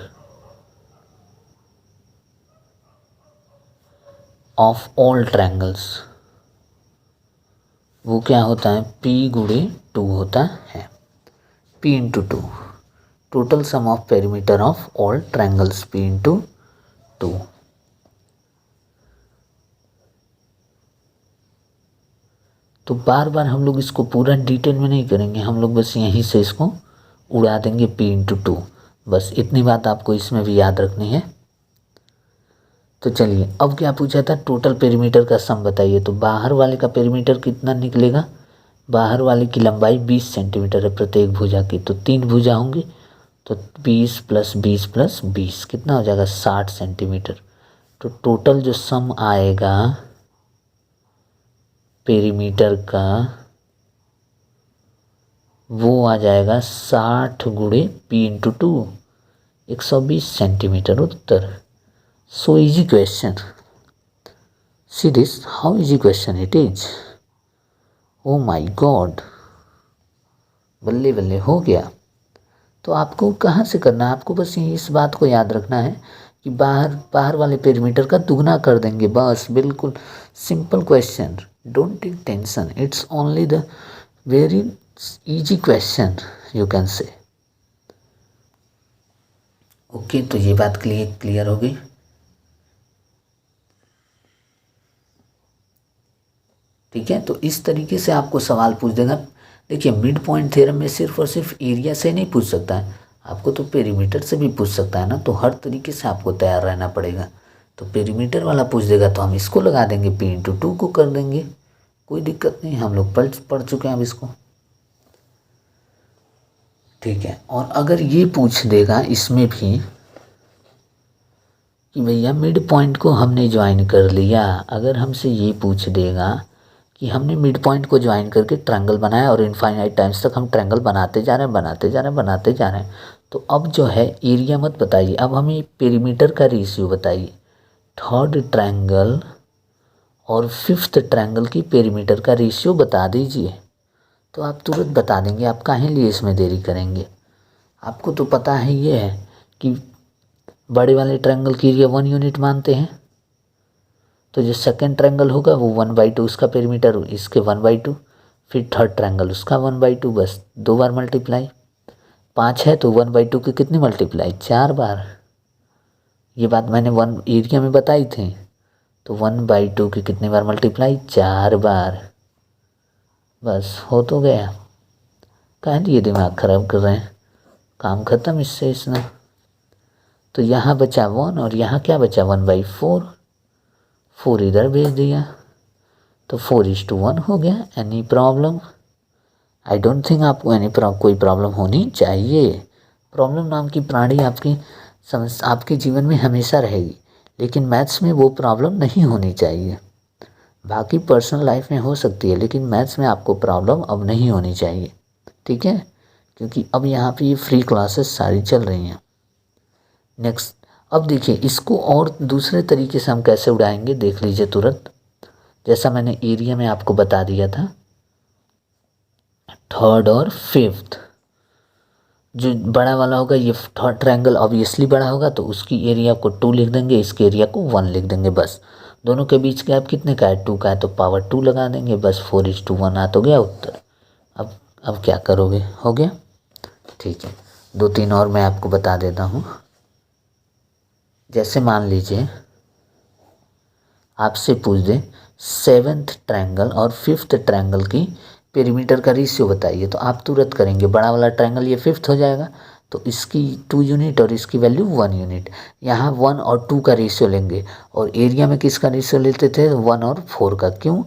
of all triangles वो क्या होता है, P × 2 होता है. P × 2, total sum of perimeter of all triangles P into 2। तो बार बार हम लोग इसको पूरा डिटेल में नहीं करेंगे, हम लोग बस यहीं से इसको उड़ा देंगे P इंटू 2। बस इतनी बात आपको इसमें भी याद रखनी है। तो चलिए अब क्या पूछा था, टोटल पेरीमीटर का सम बताइए। तो बाहर वाले का पेरीमीटर कितना निकलेगा, बाहर वाले की लंबाई 20 सेंटीमीटर है प्रत्येक भुजा की, तो 3 भुजा होंगी, तो 20 प्लस 20 प्लस 20 कितना हो जाएगा 60 सेंटीमीटर। तो टोटल जो सम आएगा पेरीमीटर का वो आ जाएगा 60 गुणे P into 2, 120 centimetre Uttar. So easy question, see this how easy question it is. Oh my God, बल्ले बल्ले हो गया। तो आपको कहाँ से करना है, आपको बस इस बात को याद रखना है कि बाहर वाले पेरीमीटर का दुगना कर देंगे, बस बिल्कुल simple question, don't take tension, it's only the very easy question you can say. Okay, तो ये बात क्लियर हो गई। ठीक है, तो इस तरीके से आपको सवाल पूछ देगा। देखिए मिड पॉइंट थ्योरम में सिर्फ और सिर्फ एरिया से नहीं पूछ सकता है, आपको तो पेरीमीटर से भी पूछ सकता है ना, तो हर तरीके से आपको तैयार रहना पड़ेगा। तो पेरीमीटर वाला पूछ देगा तो हम इसको लगा देंगे, P इंटू 2 को कर देंगे, कोई दिक्कत नहीं, हम लोग पढ़ चुके हैं अब इसको। ठीक है, और अगर ये पूछ देगा इसमें भी कि भैया मिड पॉइंट को हमने ज्वाइन कर लिया, अगर हमसे ये पूछ देगा कि हमने मिड पॉइंट को ज्वाइन करके ट्रायंगल बनाया और इनफाइनाइट टाइम्स तक हम ट्रायंगल बनाते जा रहे हैं, तो अब जो है एरिया मत बताइए, अब हमें पेरीमीटर का रेशियो बताइए। थर्ड ट्रायंगल और फिफ्थ ट्रायंगल की पेरीमीटर का रेशियो बता दीजिए, तो आप तुरंत बता देंगे, आप काहे लिए इसमें देरी करेंगे। आपको तो पता है ये है कि बड़े वाले ट्रायंगल की एरिया 1 यूनिट मानते हैं, तो जो सेकंड ट्रायंगल होगा वो 1/2 उसका पेरीमीटर, इसके 1/2, फिर थर्ड ट्रायंगल उसका 1/2, बस 2 बार मल्टीप्लाई। 5 है तो 1/2 की कितनी मल्टीप्लाई, 4 बार। ये बात मैंने 1 एरिया में बताई थी, तो 1/2 की कितनी बार मल्टीप्लाई, 4 बार। बस हो तो गया, काहे लिए दिमाग ख़राब कर रहे हैं, काम ख़त्म इससे इसमें। तो यहाँ बचा 1 और यहाँ क्या बचा 1/4, 4 इधर भेज दिया, तो 4:1 हो गया। Any problem? I don't think आपको कोई प्रॉब्लम होनी चाहिए। प्रॉब्लम नाम की प्राणी आपके जीवन में हमेशा रहेगी, लेकिन मैथ्स में वो प्रॉब्लम नहीं होनी चाहिए। बाकी पर्सनल लाइफ में हो सकती है, लेकिन मैथ्स में आपको प्रॉब्लम अब नहीं होनी चाहिए, ठीक है, क्योंकि अब यहाँ पे ये फ्री क्लासेस सारी चल रही हैं। नेक्स्ट, अब देखिए इसको और दूसरे तरीके से हम कैसे उड़ाएंगे, देख लीजिए तुरंत। जैसा मैंने एरिया में आपको बता दिया था, थर्ड और फिफ्थ जो बड़ा वाला होगा, ये थर्ड ट्रायंगल ऑब्वियसली बड़ा होगा, तो उसकी एरिया को 2 लिख देंगे, इसके एरिया को 1 लिख देंगे। बस दोनों के बीच गैप कितने का है, 2 का है, तो पावर 2 लगा देंगे, बस 4:1 आ तो गया उत्तर। अब क्या करोगे, हो गया, ठीक है। 2-3 और मैं आपको बता देता हूँ। जैसे मान लीजिए आपसे पूछ दे 7th ट्रायंगल और 5th ट्रायंगल की पेरीमीटर का रेशियो बताइए, तो आप तुरंत करेंगे, बड़ा वाला ट्रायंगल ये 5th हो जाएगा, तो इसकी 2 यूनिट और इसकी वैल्यू 1 यूनिट। यहाँ 1 और 2 का रेशियो लेंगे, और एरिया में किसका रेशियो लेते थे, 1 और 4 का। क्यों?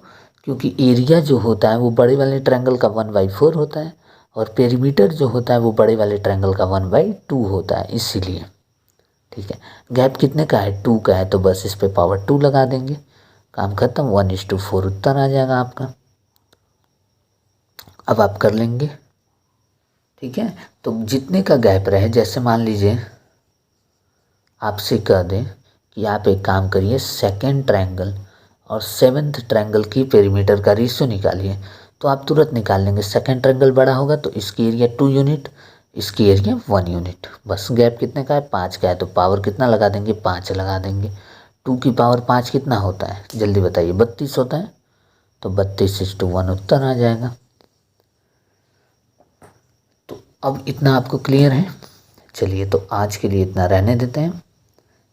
क्योंकि एरिया जो होता है वो बड़े वाले ट्रायंगल का 1/4 होता है, और पेरीमीटर जो होता है वो बड़े वाले ट्रायंगल का 1/2 होता है, इसीलिए। ठीक है, गैप कितने का है, 2 का है, तो बस इस पे पावर 2 लगा देंगे, काम खत्म, 1:4 उत्तर आ जाएगा आपका। अब आप कर लेंगे, ठीक है। तो जितने का गैप रहे, जैसे मान लीजिए आपसे कह दें कि आप एक काम करिए, सेकंड ट्रायंगल और 7th ट्रायंगल की पेरीमीटर का रेशियो निकालिए, तो आप तुरंत निकाल लेंगे। सेकंड ट्रायंगल बड़ा होगा तो इसकी एरिया 2 यूनिट, इसकी एरिया 1 यूनिट। बस गैप कितने का है, 5 का है, तो पावर कितना लगा देंगे, 5 लगा देंगे। 2 की पावर 5 कितना होता है, जल्दी बताइए, 32 होता है, तो 32:1 उत्तर आ जाएगा। तो अब इतना आपको क्लियर है। चलिए तो आज के लिए इतना रहने देते हैं,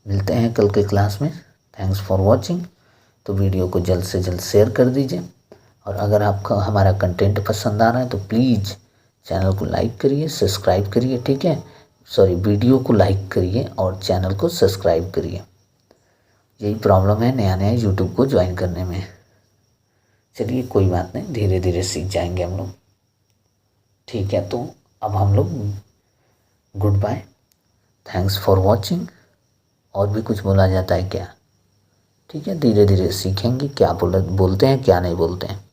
मिलते हैं कल के क्लास में। Thanks for watching. तो वीडियो को जल्द से जल्द शेयर कर दीजिए, और अगर आपका हमारा कंटेंट पसंद आ रहा है तो प्लीज़ चैनल को लाइक करिए, सब्सक्राइब करिए, ठीक है। सॉरी, वीडियो को लाइक करिए और चैनल को सब्सक्राइब करिए। यही प्रॉब्लम है नया नया यूट्यूब को ज्वाइन करने में। चलिए कोई बात नहीं, धीरे धीरे सीख जाएंगे हम लोग, ठीक है। तो अब हम लोग good bye, thanks for watching. और भी कुछ बोला जाता है क्या? ठीक है, धीरे धीरे सीखेंगे क्या बोलते हैं क्या नहीं बोलते हैं।